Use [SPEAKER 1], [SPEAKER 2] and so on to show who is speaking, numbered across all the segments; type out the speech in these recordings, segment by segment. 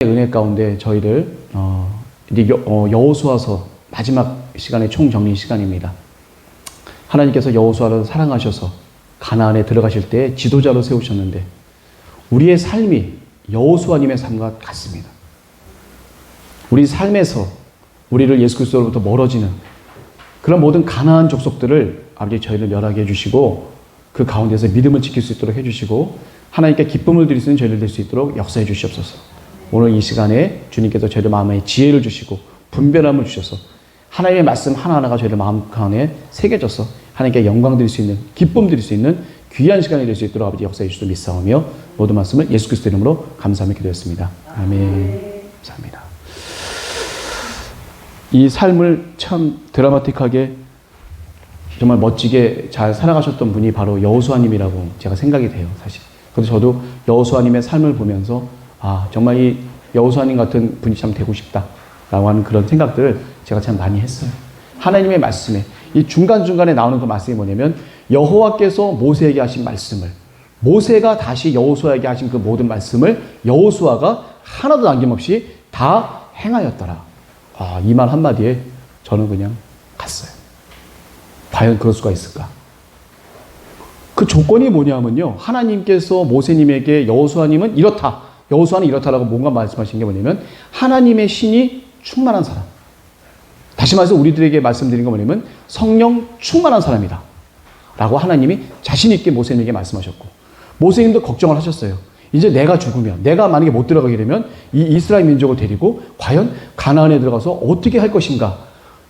[SPEAKER 1] 은혜 가운데 저희를 이제 여호수아서 마지막 시간의 총정리 시간입니다. 하나님께서 여호수아를 사랑하셔서 가나안에 들어가실 때 지도자로 세우셨는데 우리의 삶이 여호수아님의 삶과 같습니다. 우리 삶에서 우리를 예수 그리스도로부터 멀어지는 그런 모든 가나안 족속들을 아버지 저희를 멸하게 해주시고 그 가운데서 믿음을 지킬 수 있도록 해주시고 하나님께 기쁨을 드릴 수 있는 저희를 될 수 있도록 역사해 주시옵소서. 오늘 이 시간에 주님께서 저희들 마음에 지혜를 주시고 분별함을 주셔서 하나님의 말씀 하나하나가 저희들 마음 안에 새겨져서 하나님께 영광 드릴 수 있는, 기쁨 드릴 수 있는 귀한 시간이 될 수 있도록 아버지 역사해 주시도 믿사오며 모든 말씀을 예수 그리스도 이름으로 감사하며 기도했습니다. 아멘. 감사합니다. 이 삶을 참 드라마틱하게 정말 멋지게 잘 살아가셨던 분이 바로 여호수아님이라고 제가 생각이 돼요, 사실. 그래서 저도 여호수아님의 삶을 보면서 정말 이 여호수아님 같은 분이 참 되고 싶다라고 하는 그런 생각들을 제가 참 많이 했어요. 하나님의 말씀에 이 중간중간에 나오는 그 말씀이 뭐냐면 여호와께서 모세에게 하신 말씀을 모세가 다시 여호수아에게 하신 그 모든 말씀을 여호수아가 하나도 남김없이 다 행하였더라. 이 말 한마디에 저는 그냥 갔어요. 과연 그럴 수가 있을까? 그 조건이 뭐냐면요. 하나님께서 모세님에게 여호수아님은 이렇다. 여호수아는 이렇다라고 뭔가 말씀하신 게 뭐냐면 하나님의 신이 충만한 사람. 다시 말해서 우리들에게 말씀드린 게 뭐냐면 성령 충만한 사람이다. 라고 하나님이 자신 있게 모세님에게 말씀하셨고 모세님도 걱정을 하셨어요. 이제 내가 죽으면 내가 만약에 못 들어가게 되면 이 이스라엘 민족을 데리고 과연 가나안에 들어가서 어떻게 할 것인가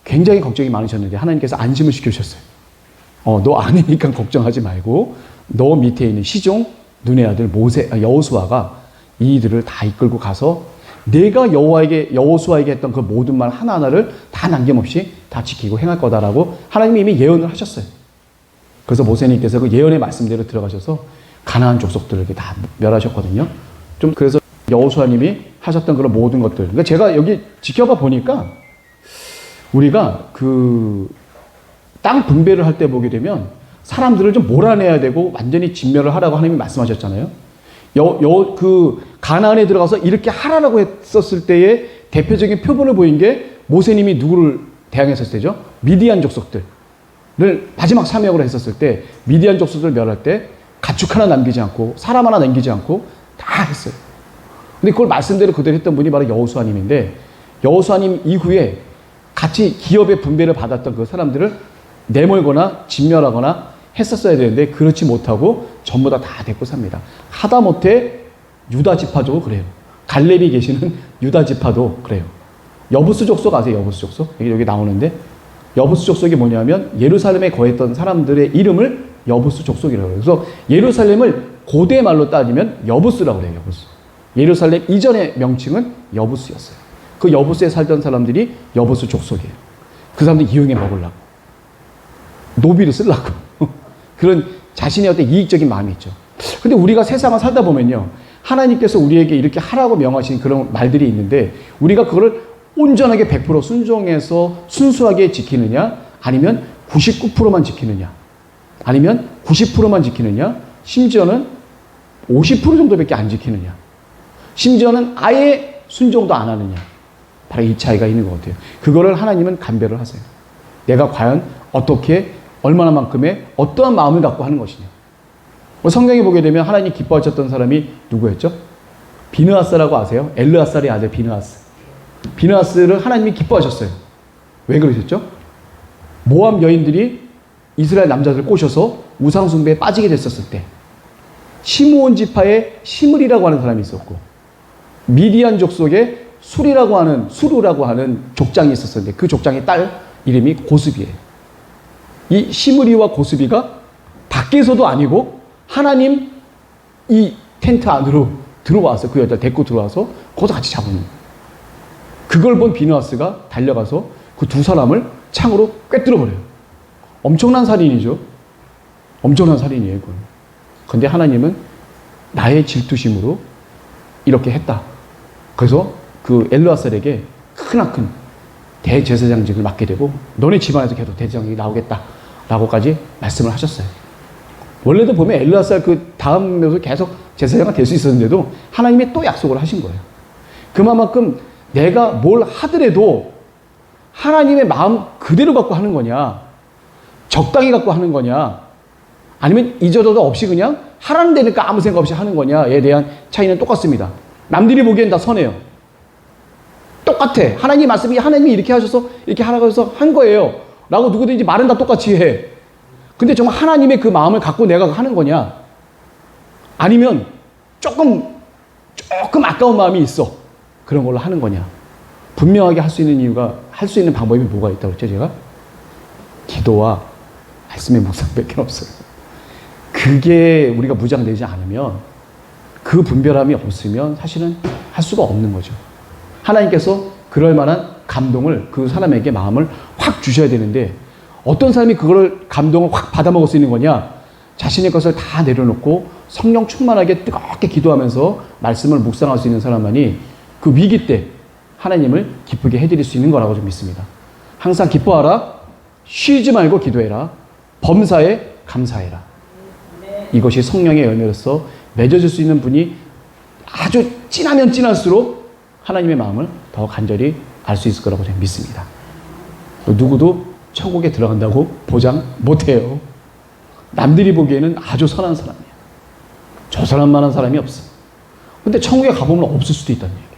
[SPEAKER 1] 굉장히 걱정이 많으셨는데 하나님께서 안심을 시켜주셨어요. 너 아니니까 걱정하지 말고 너 밑에 있는 시종 눈의 아들 여호수아가 이들을 다 이끌고 가서 내가 여호수아에게 했던 그 모든 말 하나하나를 다 남김없이 다 지키고 행할 거다라고 하나님이 이미 예언을 하셨어요. 그래서 모세님께서 그 예언의 말씀대로 들어가셔서 가나안 족속들을 이렇게 다 멸하셨거든요. 좀 그래서 여호수아님이 하셨던 그런 모든 것들. 그러니까 제가 여기 지켜봐 보니까 우리가 그 땅 분배를 할 때 보게 되면 사람들을 좀 몰아내야 되고 완전히 진멸을 하라고 하나님이 말씀하셨잖아요. 그 가나안에 들어가서 이렇게 하라고 했었을 때의 대표적인 표본을 보인 게 모세님이 누구를 대항했었을 때죠? 미디안 족속들을 마지막 사명으로 했었을 때 미디안 족속들을 멸할 때 가축 하나 남기지 않고 사람 하나 남기지 않고 다 했어요. 근데 그걸 말씀대로 그대로 했던 분이 바로 여호수아님인데 여호수아님 이후에 같이 기업의 분배를 받았던 그 사람들을 내몰거나 진멸하거나 했었어야 되는데 그렇지 못하고 전부 다 데리고 삽니다. 하다못해 유다 지파도 그래요. 갈렙이 계시는 유다 지파도 그래요. 여부스 족속 아세요? 여부스 족속? 여기 나오는데 여부스 족속이 뭐냐면 예루살렘에 거했던 사람들의 이름을 여부스 족속이라고 해요. 그래서 예루살렘을 고대 말로 따지면 여부스라고 그래요. 여부스. 예루살렘 이전의 명칭은 여부스였어요. 그 여부스에 살던 사람들이 여부스 족속이에요. 그 사람들 이용해 먹으려고. 노비를 쓰려고. 그런 자신의 어떤 이익적인 마음이 있죠. 근데 우리가 세상을 살다 보면요. 하나님께서 우리에게 이렇게 하라고 명하신 그런 말들이 있는데 우리가 그거를 온전하게 100% 순종해서 순수하게 지키느냐 아니면 99%만 지키느냐 아니면 90%만 지키느냐 심지어는 50% 정도밖에 안 지키느냐 심지어는 아예 순종도 안 하느냐 바로 이 차이가 있는 것 같아요. 그거를 하나님은 감별을 하세요. 내가 과연 어떻게 얼마나 만큼의 어떠한 마음을 갖고 하는 것이냐. 성경에 보게 되면 하나님 기뻐하셨던 사람이 누구였죠? 비느하스라고 아세요? 엘르아살의 아들 비느하스. 비느하스를 하나님이 기뻐하셨어요. 왜 그러셨죠? 모압 여인들이 이스라엘 남자들 꼬셔서 우상숭배에 빠지게 됐었을 때 시므온 지파에 시므리라고 하는 사람이 있었고 미디안 족속에 수루라고 하는 족장이 있었는데 그 족장의 딸 이름이 고스비예요. 이 시므리와 고스비가 밖에서도 아니고 하나님 이 텐트 안으로 들어와서 그 여자 데리고 들어와서 거기서 같이 잡는 그걸 본 비느하스가 달려가서 그 두 사람을 창으로 꿰뚫어 버려요. 엄청난 살인이죠. 엄청난 살인이에요. 그건. 근데 하나님은 나의 질투심으로 이렇게 했다. 그래서 그 엘르아살에게 크나큰 대제사장직을 맡게 되고 너네 집안에서 계속 대제사장이 나오겠다 라고까지 말씀을 하셨어요. 원래도 보면 엘르아살 그 다음에서 계속 제사장이 될 수 있었는데도 하나님이 또 약속을 하신 거예요. 그만큼 내가 뭘 하더라도 하나님의 마음 그대로 갖고 하는 거냐, 적당히 갖고 하는 거냐, 아니면 이저저저 없이 그냥 하라는 데니까 아무 생각 없이 하는 거냐에 대한 차이는 똑같습니다. 남들이 보기엔 다 선해요. 똑같아. 하나님 말씀이 하나님이 이렇게 하셔서 이렇게 하라고 해서 한 거예요 라고 누구든지 말은 다 똑같이 해. 근데 정말 하나님의 그 마음을 갖고 내가 하는 거냐, 아니면 조금 아까운 마음이 있어, 그런 걸로 하는 거냐. 분명하게 할 수 있는 이유가, 할 수 있는 방법이 뭐가 있다고 했죠 제가? 기도와 말씀의 묵상밖에 없어요. 그게 우리가 무장되지 않으면, 그 분별함이 없으면 사실은 할 수가 없는 거죠. 하나님께서 그럴 만한 감동을 그 사람에게 마음을 확 주셔야 되는데, 어떤 사람이 그걸 감동을 확 받아먹을 수 있는 거냐? 자신의 것을 다 내려놓고 성령 충만하게 뜨겁게 기도하면서 말씀을 묵상할 수 있는 사람만이 그 위기 때 하나님을 기쁘게 해드릴 수 있는 거라고 좀 믿습니다. 항상 기뻐하라, 쉬지 말고 기도해라, 범사에 감사해라. 이것이 성령의 열매로서 맺어질 수 있는 분이 아주 진하면 진할수록 하나님의 마음을 더 간절히 알 수 있을 거라고 저는 믿습니다. 누구도 천국에 들어간다고 보장 못해요. 남들이 보기에는 아주 선한 사람이야. 저 사람만한 사람이 없어. 근데 천국에 가보면 없을 수도 있다는 얘기예요.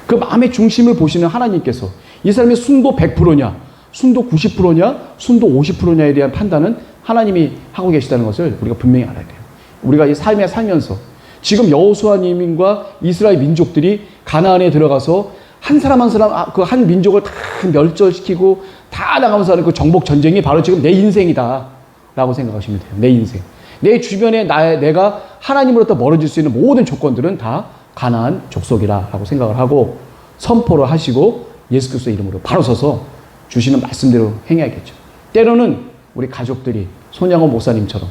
[SPEAKER 1] 그 마음의 중심을 보시는 하나님께서 이 사람이 순도 100%냐, 순도 90%냐, 순도 50%냐에 대한 판단은 하나님이 하고 계시다는 것을 우리가 분명히 알아야 돼요. 우리가 이 삶에 살면서 지금 여호수아님과 이스라엘 민족들이 가나안에 들어가서 한 사람 한 사람, 그 한 민족을 다 멸절시키고 다 나가면서 하는 그 정복 전쟁이 바로 지금 내 인생이다 라고 생각하시면 돼요. 내 인생. 내 주변에 내가 하나님으로부터 멀어질 수 있는 모든 조건들은 다 가나안 족속이라 라고 생각을 하고 선포를 하시고 예수 그리스도의 이름으로 바로 서서 주시는 말씀대로 행해야겠죠. 때로는 우리 가족들이 손양호 목사님처럼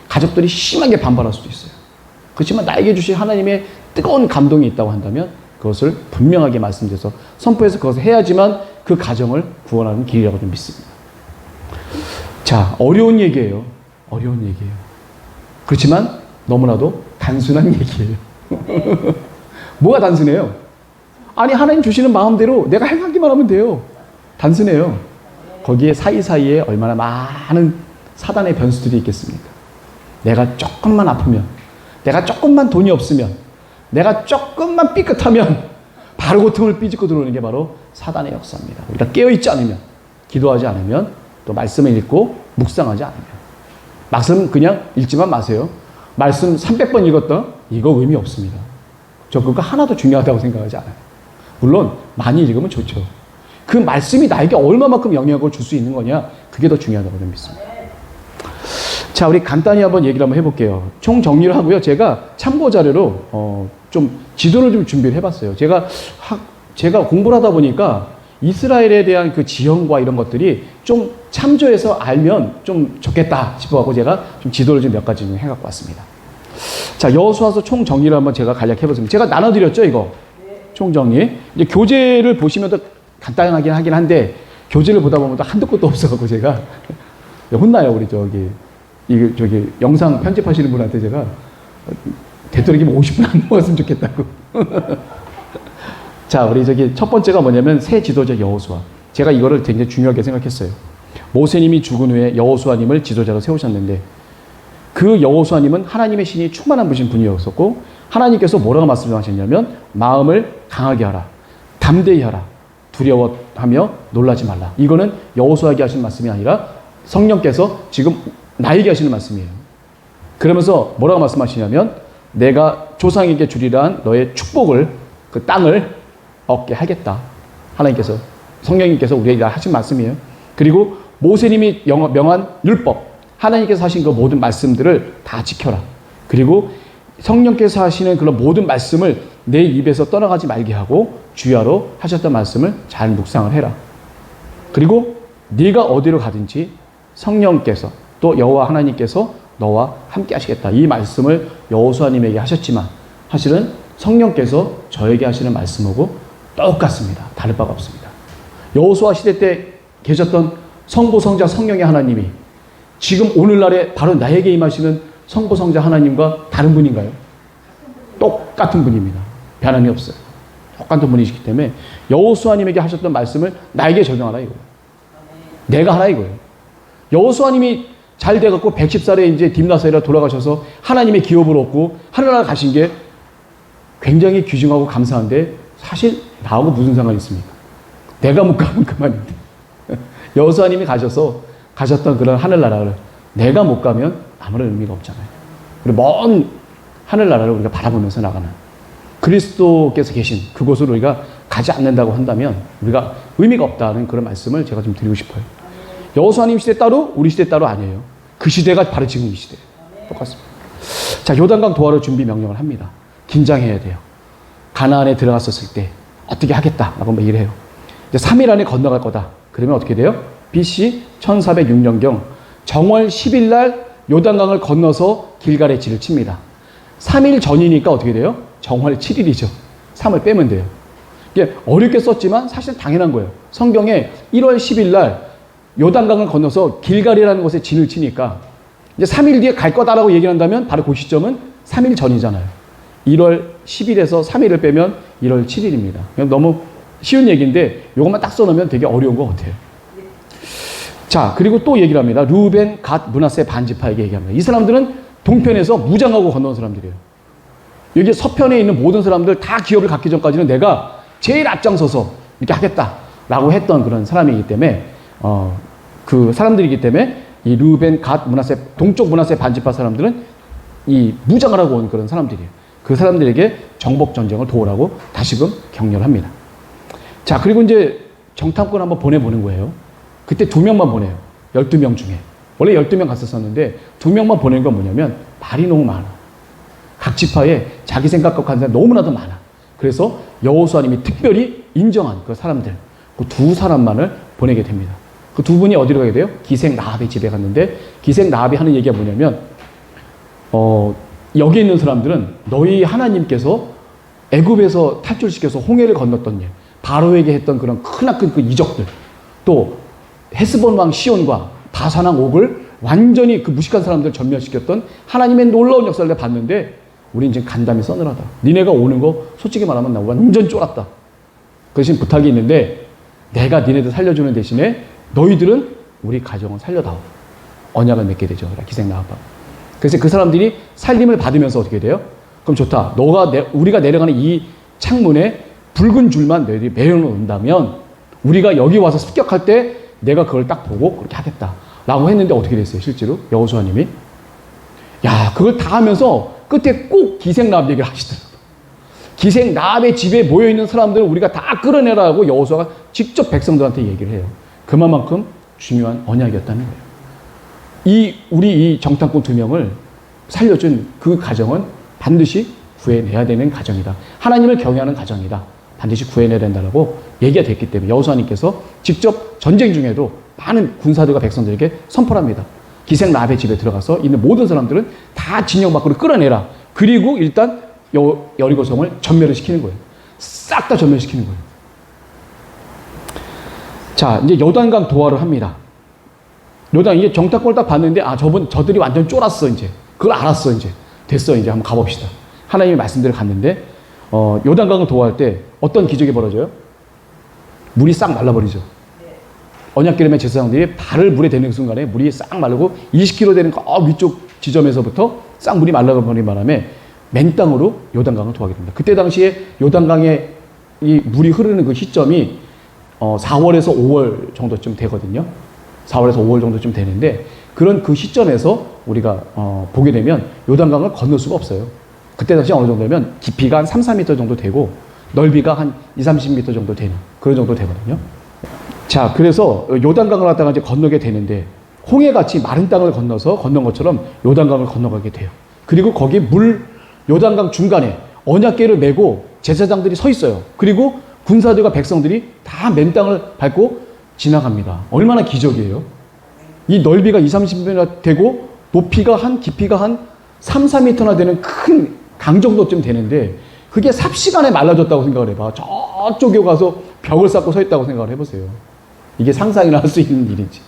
[SPEAKER 1] 가족들이 심하게 반발할 수도 있어요. 그렇지만 나에게 주신 하나님의 뜨거운 감동이 있다고 한다면 그것을 분명하게 말씀드려서 선포해서 그것을 해야지만 그 가정을 구원하는 길이라고 좀 믿습니다. 자, 어려운 얘기예요. 어려운 얘기예요. 그렇지만 너무나도 단순한 얘기예요. 뭐가 단순해요? 아니, 하나님 주시는 마음대로 내가 행하기만 하면 돼요. 단순해요. 거기에 사이사이에 얼마나 많은 사단의 변수들이 있겠습니까? 내가 조금만 아프면, 내가 조금만 돈이 없으면, 내가 조금만 삐끗하면 바로 그 틈을 삐집고 들어오는 게 바로 사단의 역사입니다. 우리가 깨어있지 않으면, 기도하지 않으면, 또 말씀을 읽고 묵상하지 않으면. 말씀 그냥 읽지만 마세요. 말씀 300번 읽었다? 이거 의미 없습니다. 저 그거 하나도 중요하다고 생각하지 않아요. 물론 많이 읽으면 좋죠. 그 말씀이 나에게 얼마만큼 영향을 줄 수 있는 거냐, 그게 더 중요하다고 믿습니다. 자, 우리 간단히 한번 얘기를 한번 해볼게요. 총 정리를 하고요. 제가 참고 자료로 좀 지도를 좀 준비를 해봤어요. 제가 공부를 하다 보니까 이스라엘에 대한 그 지형과 이런 것들이 좀 참조해서 알면 좀 좋겠다 싶어갖고 제가 좀 지도를 좀 몇 가지 좀 해갖고 왔습니다. 자, 여호수아서 총 정리를 한번 제가 간략히 해봤습니다. 제가 나눠드렸죠, 이거? 총 정리. 이제 교재를 보시면 더 간단하긴 하긴 한데, 교재를 보다 보면 또 한도 끝도 없어갖고 제가 혼나요, 우리 저기 영상 편집하시는 분한테 제가 되도록이면 50분 안 먹었으면 좋겠다고. 자, 우리 첫 번째가 뭐냐면 새 지도자 여호수아. 제가 이거를 굉장히 중요하게 생각했어요. 모세님이 죽은 후에 여호수아님을 지도자로 세우셨는데 그 여호수아님은 하나님의 신이 충만한 분이었었고 하나님께서 뭐라고 말씀하셨냐면 마음을 강하게 하라, 담대히 하라, 두려워하며 놀라지 말라. 이거는 여호수아에게 하신 말씀이 아니라 성령께서 지금 나에게 하시는 말씀이에요. 그러면서 뭐라고 말씀하시냐면 내가 조상에게 주리라 한 너의 축복을, 그 땅을 얻게 하겠다. 하나님께서, 성령님께서 우리에게 하신 말씀이에요. 그리고 모세님이 명한 율법, 하나님께서 하신 그 모든 말씀들을 다 지켜라. 그리고 성령께서 하시는 그런 모든 말씀을 내 입에서 떠나가지 말게 하고 주야로 하셨던 말씀을 잘 묵상을 해라. 그리고 네가 어디로 가든지 성령께서 또 여호와 하나님께서 너와 함께 하시겠다. 이 말씀을 여호수아님에게 하셨지만 사실은 성령께서 저에게 하시는 말씀하고 똑같습니다. 다를 바가 없습니다. 여호수아 시대 때 계셨던 성부, 성자, 성령의 하나님이 지금 오늘날에 바로 나에게 임하시는 성부, 성자 하나님과 다른 분인가요? 똑같은 분입니다. 변함이 없어요. 똑같은 분이시기 때문에 여호수아님에게 하셨던 말씀을 나에게 적용하라 이거예요. 내가 하라 이거예요. 여호수아님이 잘 돼갖고 110살에 이제 딥나사이라 돌아가셔서 하나님의 기업을 얻고 하늘나라 가신 게 굉장히 귀중하고 감사한데 사실 나하고 무슨 상관이 있습니까? 내가 못 가면 그만인데. 여호수아님이 가셨던 그런 하늘나라를 내가 못 가면 아무런 의미가 없잖아요. 그리고 먼 하늘나라를 우리가 바라보면서 나가는 그리스도께서 계신 그곳으로 우리가 가지 않는다고 한다면 우리가 의미가 없다는 그런 말씀을 제가 좀 드리고 싶어요. 여호수아님 시대 따로 우리 시대 따로 아니에요. 그 시대가 바로 지금 이 시대예요. 똑같습니다. 자, 요단강 도하로 준비 명령을 합니다. 긴장해야 돼요. 가나안에 들어갔었을 때 어떻게 하겠다라고 뭐 이래요. 이제 3일 안에 건너갈 거다. 그러면 어떻게 돼요? BC 1406년경 정월 10일 날 요단강을 건너서 길갈에 진을 칩니다. 3일 전이니까 어떻게 돼요? 정월 7일이죠. 3을 빼면 돼요. 이게 어렵게 썼지만 사실 당연한 거예요. 성경에 1월 10일 날 요단강을 건너서 길갈이라는 곳에 진을 치니까 이제 3일 뒤에 갈 거다라고 얘기한다면 바로 그 시점은 3일 전이잖아요. 1월 10일에서 3일을 빼면 1월 7일입니다. 너무 쉬운 얘기인데 이것만 딱 써놓으면 되게 어려운 것 같아요. 자, 그리고 또 얘기를 합니다. 루벤, 갓, 므낫세 반지파에게 얘기합니다. 이 사람들은 동편에서 무장하고 건너온 사람들이에요. 여기 서편에 있는 모든 사람들 다 기업을 갖기 전까지는 내가 제일 앞장서서 이렇게 하겠다라고 했던 그런 사람이기 때문에 그 사람들이기 때문에 이 루벤, 갓, 므낫세 동쪽 므낫세 반지파 사람들은 이 무장을 하고 온 그런 사람들이에요. 그 사람들에게 정복 전쟁을 도우라고 다시금 격려를 합니다. 자, 그리고 이제 정탐꾼 한번 보내보는 거예요. 그때 2명만 보내요. 12명 중에. 원래 12명 갔었었는데 2명만 보낸 건 뭐냐면 말이 너무 많아. 각 지파에 자기 생각과 가는 사람이 너무나도 많아. 그래서 여호수아님이 특별히 인정한 그 사람들, 그 2사람만을 보내게 됩니다. 그 2분이 어디로 가게 돼요? 기생 라합의 집에 갔는데 기생 라합이 하는 얘기가 뭐냐면 여기 있는 사람들은 너희 하나님께서 애굽에서 탈출시켜서 홍해를 건넜던 일, 바로에게 했던 그런 크나큰 그 이적들, 또 헤스본 왕 시온과 바산 왕 옥을 완전히 그 무식한 사람들 전멸시켰던 하나님의 놀라운 역사를 내가 봤는데 우린 지금 간담이 서늘하다. 니네가 오는 거 솔직히 말하면 나 완전 쫄았다. 그 대신 부탁이 있는데 내가 니네들 살려주는 대신에 너희들은 우리 가정을 살려다오. 언약을 맺게 되죠. 기생 라합. 그래서 그 사람들이 살림을 받으면서 어떻게 돼요? 그럼 좋다. 우리가 내려가는 이 창문에 붉은 줄만 너희들이 매여놓는다면 우리가 여기 와서 습격할 때 내가 그걸 딱 보고 그렇게 하겠다. 라고 했는데 어떻게 됐어요? 실제로 여호수아님이 야, 그걸 다 하면서 끝에 꼭 기생 라합 얘기를 하시더라고요. 기생 라합의 집에 모여있는 사람들을 우리가 다 끌어내라고 여호수아가 직접 백성들한테 얘기를 해요. 그만큼 중요한 언약이었다는 거예요. 우리 이 정탐꾼 2명을 살려준 그 가정은 반드시 구해내야 되는 가정이다. 하나님을 경외하는 가정이다. 반드시 구해내야 된다고 얘기가 됐기 때문에 여호수아님께서 직접 전쟁 중에도 많은 군사들과 백성들에게 선포를 합니다. 기생 라합의 집에 들어가서 있는 모든 사람들은 다 진영 밖으로 끌어내라. 그리고 일단 여리고성을 전멸을 시키는 거예요. 싹 다 전멸시키는 거예요. 자, 이제 요단강 도하를 합니다. 이게 정탐꾼을 딱 봤는데 저들이 완전 쫄았어 이제. 그걸 알았어 이제. 됐어 이제 한번 가봅시다. 하나님의 말씀대로 갔는데 요단강을 도할 때 어떤 기적이 벌어져요? 물이 싹 말라버리죠. 언약궤름의 제사장들이 발을 물에 대는 순간에 물이 싹 마르고 20km 되는 위쪽 지점에서부터 싹 물이 말라버린 바람에 맨 땅으로 요단강을 도하게 됩니다. 그때 당시에 요단강에 이 물이 흐르는 그 시점이 4월에서 5월 정도쯤 되거든요. 4월에서 5월 정도쯤 되는데 그런 그 시점에서 우리가 보게 되면 요단강을 건널 수가 없어요. 그때 당시 어느 정도면 깊이가 한 3, 4m 정도 되고 넓이가 한 2, 30m 정도 되는 그런 정도 되거든요. 자, 그래서 요단강을 갖다가 이제 건너게 되는데 홍해같이 마른 땅을 건넌 것처럼 요단강을 건너가게 돼요. 그리고 거기 요단강 중간에 언약궤를 메고 제사장들이 서 있어요. 그리고 군사들과 백성들이 다 맨 땅을 밟고 지나갑니다. 얼마나 기적이에요. 이 넓이가 2, 30m 되고 깊이가 한 3, 4m나 되는 큰 강 정도쯤 되는데 그게 삽시간에 말라졌다고 생각을 해봐. 저쪽에 가서 벽을 쌓고 서 있다고 생각을 해보세요. 이게 상상이나 할 수 있는 일인지.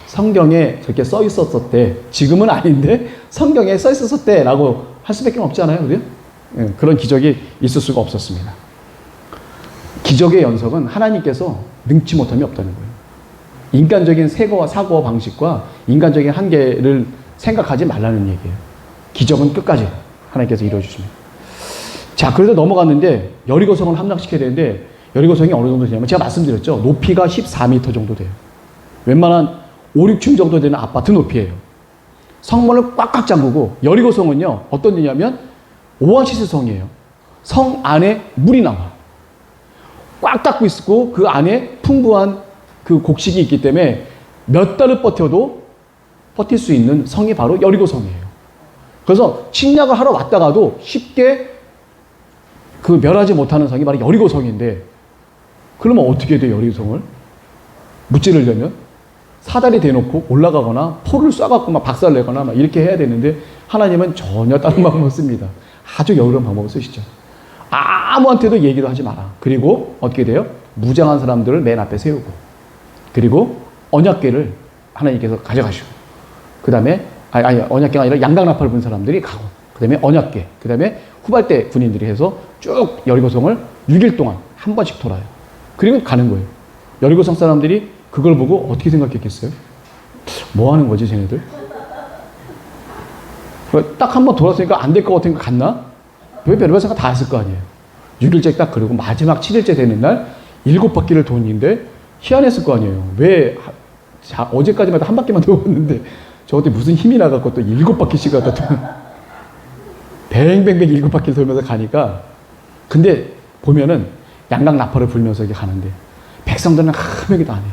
[SPEAKER 1] 성경에 그렇게 써 있었을 때, 지금은 아닌데 성경에 써 있었을 때라고 할 수밖에 없잖아요. 그래요? 예, 그런 기적이 있을 수가 없었습니다. 기적의 연속은 하나님께서 능치 못함이 없다는 거예요. 인간적인 사고와 방식과 인간적인 한계를 생각하지 말라는 얘기예요. 기적은 끝까지 하나님께서 이루어주시면. 자, 그래서 넘어갔는데 여리고성을 함락시켜야 되는데 여리고성이 어느 정도 되냐면 제가 말씀드렸죠. 높이가 14m 정도 돼요. 웬만한 5, 6층 정도 되는 아파트 높이예요. 성문을 꽉꽉 잠그고 여리고성은요. 어떤 데냐면 오아시스 성이에요. 성 안에 물이 나와. 꽉 닫고 있고 그 안에 풍부한 그 곡식이 있기 때문에 몇 달을 버틸 수 있는 성이 바로 여리고성이에요. 그래서 침략을 하러 왔다가도 쉽게 그 멸하지 못하는 성이 바로 여리고성인데 그러면 어떻게 돼 여리고성을? 무찌르려면 사다리 대놓고 올라가거나 포를 쏴갖고 막 박살내거나 막 이렇게 해야 되는데 하나님은 전혀 다른 방법을 씁니다. 아주 여유로운 방법을 쓰시죠. 아무한테도 얘기도 하지 마라. 그리고 어떻게 돼요? 무장한 사람들을 맨 앞에 세우고 그리고 언약궤를 하나님께서 가져가시고 그 다음에 언약궤가 아니라 양강나팔을 분 사람들이 가고 그 다음에 언약궤 그 다음에 후발대 군인들이 해서 쭉 여리고성을 6일 동안 한 번씩 돌아요. 그리고 가는 거예요. 여리고성 사람들이 그걸 보고 어떻게 생각했겠어요? 뭐 하는 거지 쟤네들? 딱 한 번 돌았으니까 안 될 것 같으니까 갔나? 왜 별별 생각 다 했을 거 아니에요. 6일째 딱 그리고 마지막 7일째 되는 날 7바퀴를 도는데 희한했을 거 아니에요. 왜 어제까지만 해도 한 바퀴만 돌았는데 저한테 무슨 힘이 나갖고 또 7바퀴씩 갖다 또 뱅뱅뱅 7바퀴를 돌면서 가니까 근데 보면은 양강나팔을 불면서 이렇게 가는데 백성들은 아무 얘기도 안 해요.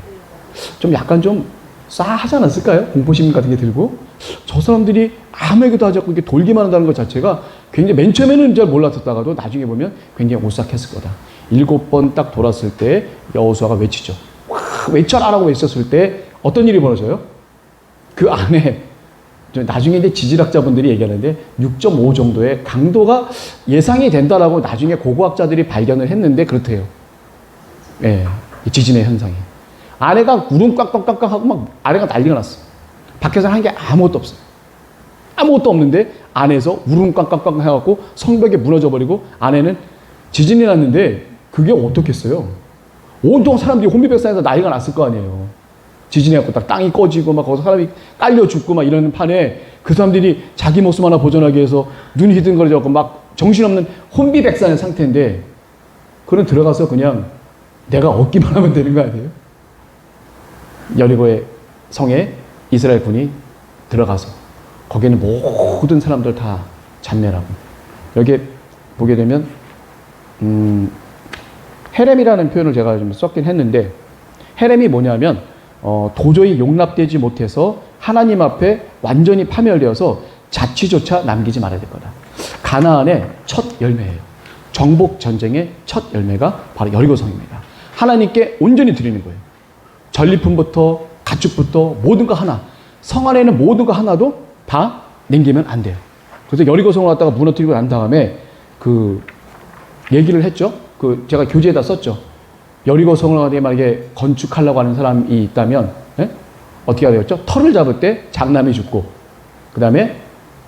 [SPEAKER 1] 좀 약간 좀 싸하지 않았을까요? 공포심 같은 게 들고 저 사람들이 아무 얘기도 하지 않고 이렇게 돌기만 한다는 것 자체가 굉장히 맨 처음에는 잘 몰랐었다가도 나중에 보면 굉장히 오싹했을 거다. 7번 딱 돌았을 때 여호수아가 외치죠. 외쳐라라고 외쳤을 때 어떤 일이 벌어져요? 그 안에 나중에 이제 지질학자분들이 얘기하는데 6.5 정도의 강도가 예상이 된다라고 나중에 고고학자들이 발견을 했는데 그렇대요. 예, 지진의 현상이. 아래가 구름 꽉꽉꽉 하고 막 아래가 난리가 났어. 밖에서 한 게 아무것도 없어요. 아무것도 없는데 안에서 우릉 꽉꽉꽉 해갖고 성벽이 무너져버리고 안에는 지진이 났는데 그게 어떻겠어요? 온통 사람들이 혼비백산해서 난리가 났을 거 아니에요. 지진이 갖고 딱 땅이 꺼지고 막 거기서 사람이 깔려 죽고 막 이러는 판에 그 사람들이 자기 목숨 하나 보존하기 위해서 눈이 휘둥거려갖고 막 정신없는 혼비백산의 상태인데 그런 들어가서 그냥 내가 얻기만 하면 되는 거 아니에요? 여리고의 성에 이스라엘 군이 들어가서 거기에는 모든 사람들 다 잡멸하고 여기에 보게 되면 헤렘이라는 표현을 제가 좀 썼긴 했는데 헤렘이 뭐냐면 도저히 용납되지 못해서 하나님 앞에 완전히 파멸되어서 자취조차 남기지 말아야 될 거다. 가나안의 첫 열매예요. 정복 전쟁의 첫 열매가 바로 여리고성입니다. 하나님께 온전히 드리는 거예요. 전리품부터 가축부터 모든 거 하나. 성 안에 있는 모든 거 하나도 다 남기면 안 돼요. 그래서 여리고성을 갖다가 무너뜨리고 난 다음에 그 얘기를 했죠. 그 제가 교재에다 썼죠. 여리고성을 만약에 건축하려고 하는 사람이 있다면 어떻게 해야 되겠죠? 터를 잡을 때 장남이 죽고 그 다음에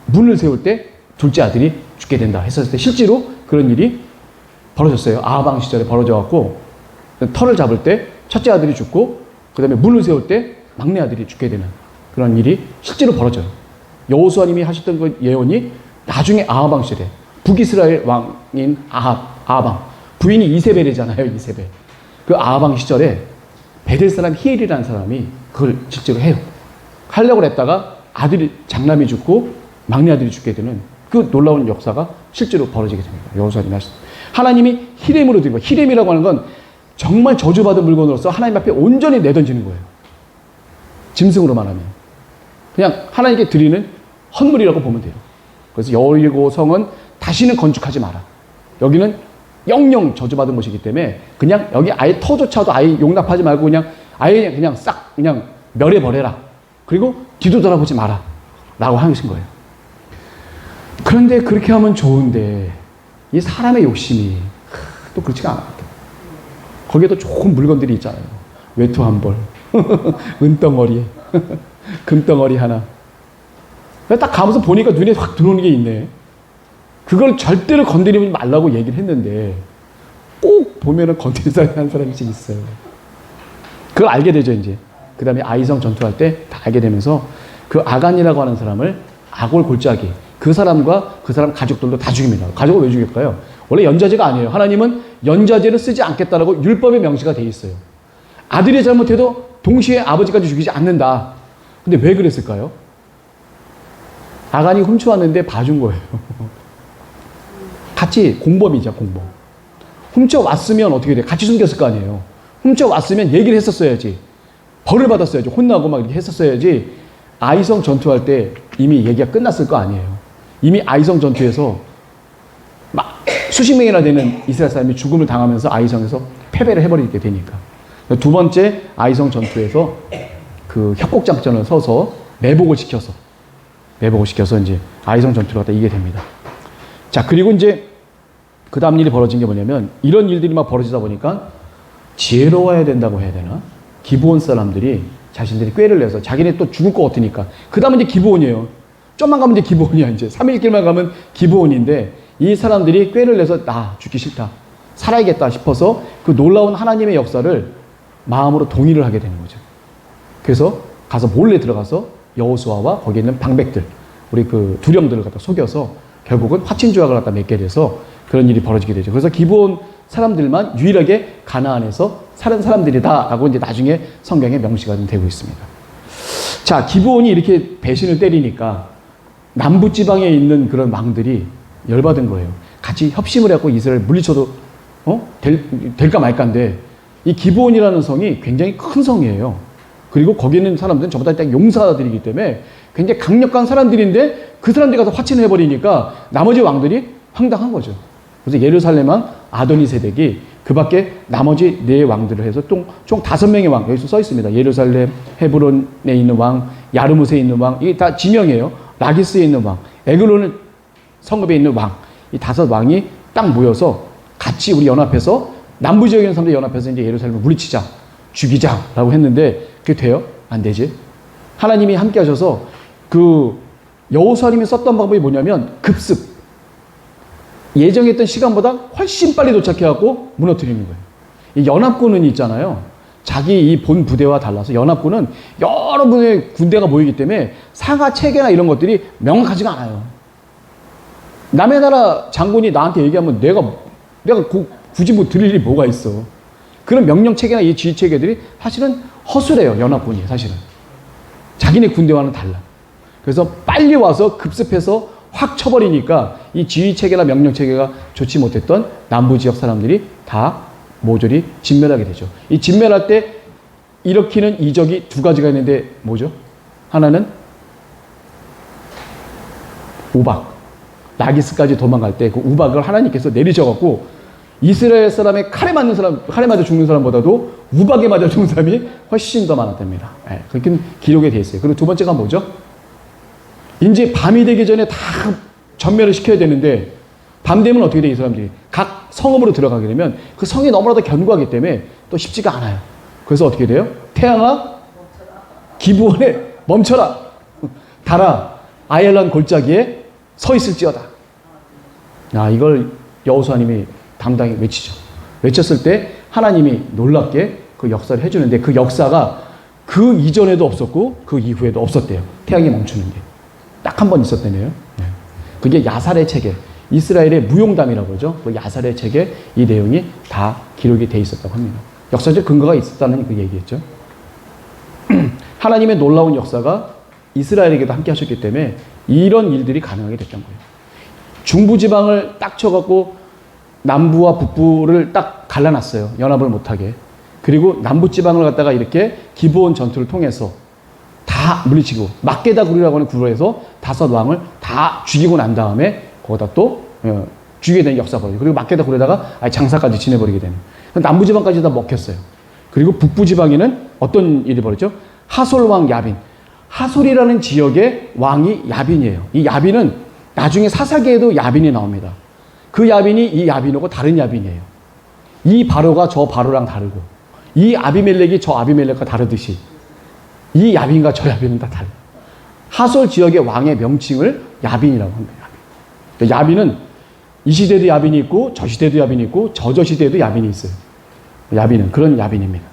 [SPEAKER 1] 문을 세울 때 둘째 아들이 죽게 된다 했었을 때 실제로 그런 일이 벌어졌어요. 아하방 시절에 벌어져갖고 터를 잡을 때 첫째 아들이 죽고 그 다음에 문을 세울 때 막내 아들이 죽게 되는 그런 일이 실제로 벌어져요. 여호수아님이 하셨던 그 예언이 나중에 아하방 시절에 북이스라엘 왕인 아하방 부인이 이세벨이잖아요. 이세벨. 그 아하방 시절에 베델 사람 히엘이라는 사람이 그걸 실제로 해요. 하려고 했다가 장남이 죽고 막내 아들이 죽게 되는 그 놀라운 역사가 실제로 벌어지게 됩니다. 여호수아님이 하셨어요. 하나님이 히렘으로 드린 거예요. 히렘이라고 하는 건 정말 저주받은 물건으로서 하나님 앞에 온전히 내던지는 거예요. 짐승으로만 하면. 그냥 하나님께 드리는 헌물이라고 보면 돼요. 그래서 여리고성은 다시는 건축하지 마라. 여기는 영영 저주받은 곳이기 때문에 그냥 여기 아예 터조차도 아예 용납하지 말고 아예 그냥 싹 그냥 멸해버려라. 그리고 뒤도 돌아보지 마라. 라고 하신 거예요. 그런데 그렇게 하면 좋은데 이 사람의 욕심이 또 그렇지가 않아요. 거기에도 좋은 물건들이 있잖아요. 외투 한 벌, 은덩어리, 금덩어리 하나. 딱 가면서 보니까 눈에 확 들어오는 게 있네. 그걸 절대로 건드리지 말라고 얘기를 했는데 꼭 보면은 건드리는 사람이 있어요. 그걸 알게 되죠, 이제. 그 다음에 아이성 전투할 때 다 알게 되면서 그 아간이라고 하는 사람을 아골 골짜기, 그 사람과 그 사람 가족들도 다 죽입니다. 가족을 왜 죽일까요? 원래 연좌제가 아니에요. 하나님은 연좌제를 쓰지 않겠다라고 율법에 명시가 돼 있어요. 아들이 잘못해도 동시에 아버지까지 죽이지 않는다. 근데 왜 그랬을까요? 아간이 훔쳐왔는데 봐준 거예요. 같이 공범이죠, 공범. 훔쳐왔으면 어떻게 돼? 같이 숨겼을 거 아니에요. 훔쳐왔으면 얘기를 했었어야지. 벌을 받았어야지. 혼나고 막 이렇게 했었어야지. 아이성 전투할 때 이미 얘기가 끝났을 거 아니에요. 이미 아이성 전투에서 막 수십 명이나 되는 이스라엘 사람이 죽음을 당하면서 아이성에서 패배를 해버리게 되니까. 두 번째 아이성 전투에서 그 협곡작전을 서서 매복을 시켜서 이제 아이성 전투를 갖다 이기게 됩니다. 자, 그리고 이제 그 다음 일이 벌어진 게 뭐냐면 이런 일들이 막 벌어지다 보니까 지혜로워야 된다고 해야 되나? 기브온 사람들이 자신들이 꾀를 내서 자기네 또 죽을 것 같으니까 그 다음은 이제 기브온이에요. 좀만 가면 이제 기브온이야. 이제 3일 길만 가면 기브온인데 이 사람들이 꾀를 내서 나 죽기 싫다. 살아야겠다 싶어서 그 놀라운 하나님의 역사를 마음으로 동의를 하게 되는 거죠. 그래서 가서 몰래 들어가서 여호수아와 거기 있는 방백들, 우리 그 두령들을 갖다 속여서 결국은 화친조약을 갖다 맺게 돼서 그런 일이 벌어지게 되죠. 그래서 기브온 사람들만 유일하게 가나안에서 사는 사람들이다라고 이제 나중에 성경에 명시가 좀 되고 있습니다. 자, 기브온이 이렇게 배신을 때리니까 남부 지방에 있는 그런 왕들이 열받은 거예요. 같이 협심을 해갖고 이스라엘 물리쳐도 될까 말까인데 이 기브온이라는 성이 굉장히 큰 성이에요. 그리고 거기 있는 사람들은 전부 다 용사들이기 때문에 굉장히 강력한 사람들인데 그 사람들이 가서 화친을 해버리니까 나머지 왕들이 황당한 거죠. 그래서 예루살렘 왕 아도니세덱이 그 밖에 나머지 네 왕들을 해서 총 5명의 왕, 여기서 써 있습니다. 예루살렘, 헤브론에 있는 왕, 야르무스에 있는 왕, 이게 다 지명이에요. 라기스에 있는 왕, 에글론 성읍에 있는 왕, 이 5 왕이 딱 모여서 같이 우리 연합해서 남부 지역에 있는 사람들 연합해서 이제 예루살렘을 물리치자, 죽이자라고 했는데 그게 돼요? 안 되지. 하나님이 함께 하셔서 그 여호수아님이 썼던 방법이 뭐냐면 급습. 예정했던 시간보다 훨씬 빨리 도착해갖고 무너뜨리는 거예요. 이 연합군은 있잖아요. 자기 이 본 부대와 달라서 연합군은 여러 분의 군대가 모이기 때문에 상하 체계나 이런 것들이 명확하지가 않아요. 남의 나라 장군이 나한테 얘기하면 내가 굳이 뭐 들을 일이 뭐가 있어. 그런 명령 체계나 이 지휘 체계들이 사실은 허술해요. 연합군이 사실은. 자기네 군대와는 달라. 그래서 빨리 와서 급습해서 확 쳐버리니까 이 지휘 체계나 명령 체계가 좋지 못했던 남부 지역 사람들이 다 모조리 진멸하게 되죠. 이 진멸할 때 일으키는 이적이 2가지가 있는데 뭐죠? 하나는 우박. 라기스까지 도망갈 때 그 우박을 하나님께서 내리셔갖고 이스라엘 사람의 칼에 맞아 죽는 사람보다도 우박에 맞아 죽는 사람이 훨씬 더 많았답니다. 네, 그렇게 기록에 되어 있어요. 그리고 두 번째가 뭐죠? 이제 밤이 되기 전에 다 전멸을 시켜야 되는데 밤 되면 어떻게 돼? 이 사람들이 각 성읍으로 들어가게 되면 그 성이 너무나도 견고하기 때문에 또 쉽지가 않아요. 그래서 어떻게 돼요? 태양아 기브온에 멈춰라. 달아 아엘란 골짜기에 서 있을지어다. 이걸 여호수아님이 당당히 외치죠. 외쳤을 때 하나님이 놀랍게 그 역사를 해주는데 그 역사가 그 이전에도 없었고 그 이후에도 없었대요. 태양이 멈추는 게. 딱 한 번 있었다네요. 그게 야살의 책에, 이스라엘의 무용담이라고 그러죠. 그 야살의 책에 이 내용이 다 기록이 돼 있었다고 합니다. 역사적 근거가 있었다는 그 얘기겠죠. 하나님의 놀라운 역사가 이스라엘에게도 함께 하셨기 때문에 이런 일들이 가능하게 됐던 거예요. 중부지방을 딱 쳐갖고 남부와 북부를 딱 갈라놨어요. 연합을 못하게. 그리고 남부지방을 갖다가 이렇게 기브온 전투를 통해서 다 물리치고 막게다 구리라고 하는 구로에서 5 왕을 다 죽이고 난 다음에 거기다 또 죽이게 되는 역사가 벌어지고 그리고 막게다 구리다가 장사까지 지내버리게 되는 남부지방까지 다 먹혔어요. 그리고 북부지방에는 어떤 일이 벌어졌죠? 하솔 왕 야빈. 하솔이라는 지역의 왕이 야빈이에요. 이 야빈은 나중에 사사기에도 야빈이 나옵니다. 그 야빈이 이 야빈하고 다른 야빈이에요. 이 바로가 저 바로랑 다르고 이 아비멜렉이 저 아비멜렉과 다르듯이 이 야빈과 저 야빈은 다 달라요. 하솔 지역의 왕의 명칭을 야빈이라고 합니다. 야빈은 이 시대도 야빈이 있고 저 시대도 야빈이 있고 저 시대에도 야빈이 있어요. 야빈은 그런 야빈입니다.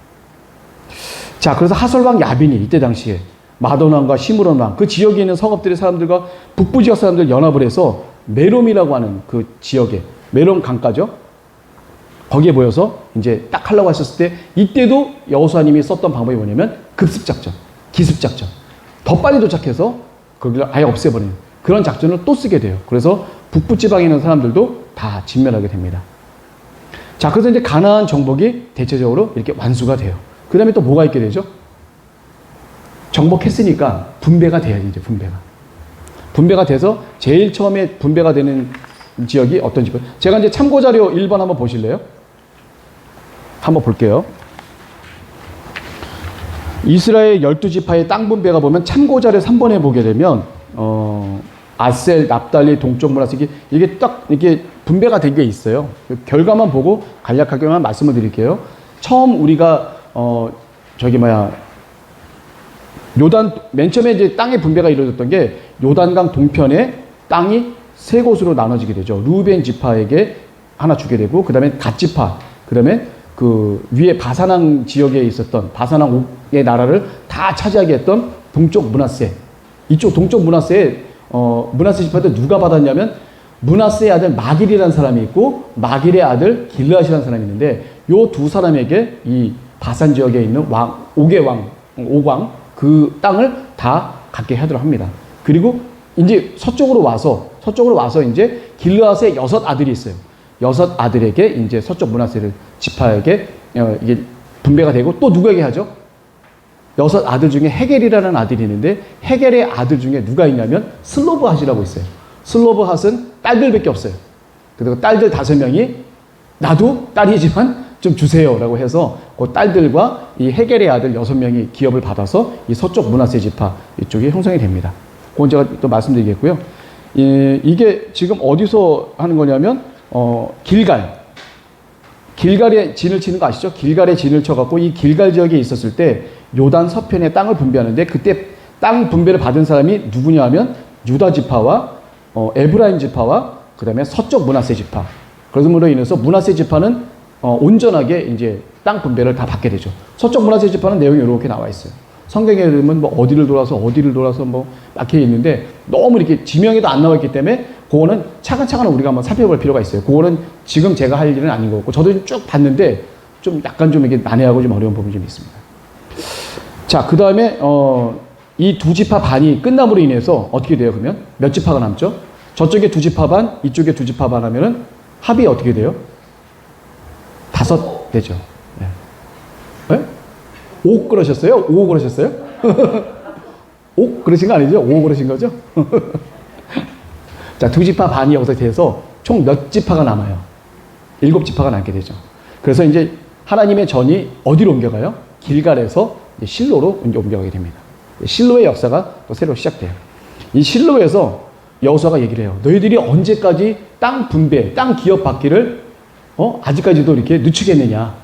[SPEAKER 1] 자, 그래서 하솔왕 야빈이 이때 당시에 마돈왕과 시므론왕 그 지역에 있는 성읍들의 사람들과 북부 지역 사람들 연합을 해서 메롬이라고 하는 그 지역에 메롬 강가죠. 거기에 모여서 이제 딱 하려고 하셨을 때 이때도 여호수아님이 썼던 방법이 뭐냐면 급습작전, 기습작전. 더 빨리 도착해서 거기를 아예 없애버리는 그런 작전을 또 쓰게 돼요. 그래서 북부 지방에 있는 사람들도 다 진멸하게 됩니다. 자, 그래서 이제 가나안 정복이 대체적으로 이렇게 완수가 돼요. 그 다음에 또 뭐가 있게 되죠? 정복했으니까 분배가 돼야지, 이제 분배가 돼서 제일 처음에 분배가 되는 지역이 어떤 지역? 제가 이제 참고자료 1번 한번 보실래요? 한번 볼게요. 이스라엘 12지파의 땅 분배가 보면 참고자료 3번에 보게 되면, 아셀, 납달리, 동쪽 문하세 이게 딱 이렇게 분배가 된 게 있어요. 결과만 보고 간략하게만 말씀을 드릴게요. 처음 우리가, 요단, 맨 처음에 이제 땅의 분배가 이루어졌던 게 요단강 동편에 땅이 세 곳으로 나눠지게 되죠. 루벤 지파에게 하나 주게 되고, 그 다음에 갓 지파, 그 다음에 그 위에 바사낭 지역에 있었던 바사낭의 나라를 다 차지하게 했던 동쪽 므낫세. 이쪽 동쪽 므낫세에 므낫세 지파한테 누가 받았냐면 므낫세의 아들 마길이라는 사람이 있고 마길의 아들 길르앗이라는 사람이 있는데 요 두 사람에게 이 바산 지역에 있는 왕, 오광 그 땅을 다 갖게 하도록 합니다. 그리고 이제 서쪽으로 와서 이제 길르앗의 6 아들이 있어요. 6 아들에게 이제 서쪽 므낫세 지파에게 이게 분배가 되고 또 누구에게 하죠? 6 아들 중에 헤겔이라는 아들이 있는데 헤겔의 아들 중에 누가 있냐면 슬로브핫이라고 있어요. 슬로브핫은 딸들밖에 없어요. 그리고 딸들 5명이 나도 딸이지만 좀 주세요라고 해서 그 딸들과 이 헤겔의 아들 6명이 기업을 받아서 이 서쪽 므낫세 지파 이쪽이 형성이 됩니다. 그건 제가 또 말씀드리겠고요. 이게 지금 어디서 하는 거냐면 길갈에 진을 치는 거 아시죠? 길갈에 진을 쳐갖고 이 길갈 지역에 있었을 때 요단 서편에 땅을 분배하는데 그때 땅 분배를 받은 사람이 누구냐 하면 유다 지파와 에브라임 지파와 그 다음에 서쪽 므낫세 지파. 그래서 인해서 므낫세 지파는 온전하게 이제 땅 분배를 다 받게 되죠. 서쪽 므낫세 지파는 내용이 이렇게 나와 있어요. 성경에 보면 뭐 어디를 돌아서 뭐 막혀 있는데 너무 이렇게 지명에도 안 나와 있기 때문에 그거는 차근차근 우리가 한번 살펴볼 필요가 있어요. 그거는 지금 제가 할 일은 아닌 거고 저도 쭉 봤는데 좀 약간 좀 이게 난해하고 좀 어려운 부분이 좀 있습니다. 자, 그 다음에 이 2지파 반이 끝남으로 인해서 어떻게 돼요? 그러면 몇 지파가 남죠? 저쪽에 2지파 반, 이쪽에 2지파 반 하면은 합이 어떻게 돼요? 5 되죠. 네. 네? 5 그러셨어요? 5 그러셨어요? 5 그러신 거 아니죠? 5 그러신 거죠? 자, 2지파 반이 여기서 돼서 총 몇 지파가 남아요? 7지파가 남게 되죠. 그래서 이제 하나님의 전이 어디로 옮겨가요? 길갈에서 실로로 옮겨가게 됩니다. 실로의 역사가 또 새로 시작돼요. 이 실로에서 여호수아가 얘기를 해요. 너희들이 언제까지 땅 분배, 땅 기업 받기를 아직까지도 이렇게 늦추겠느냐.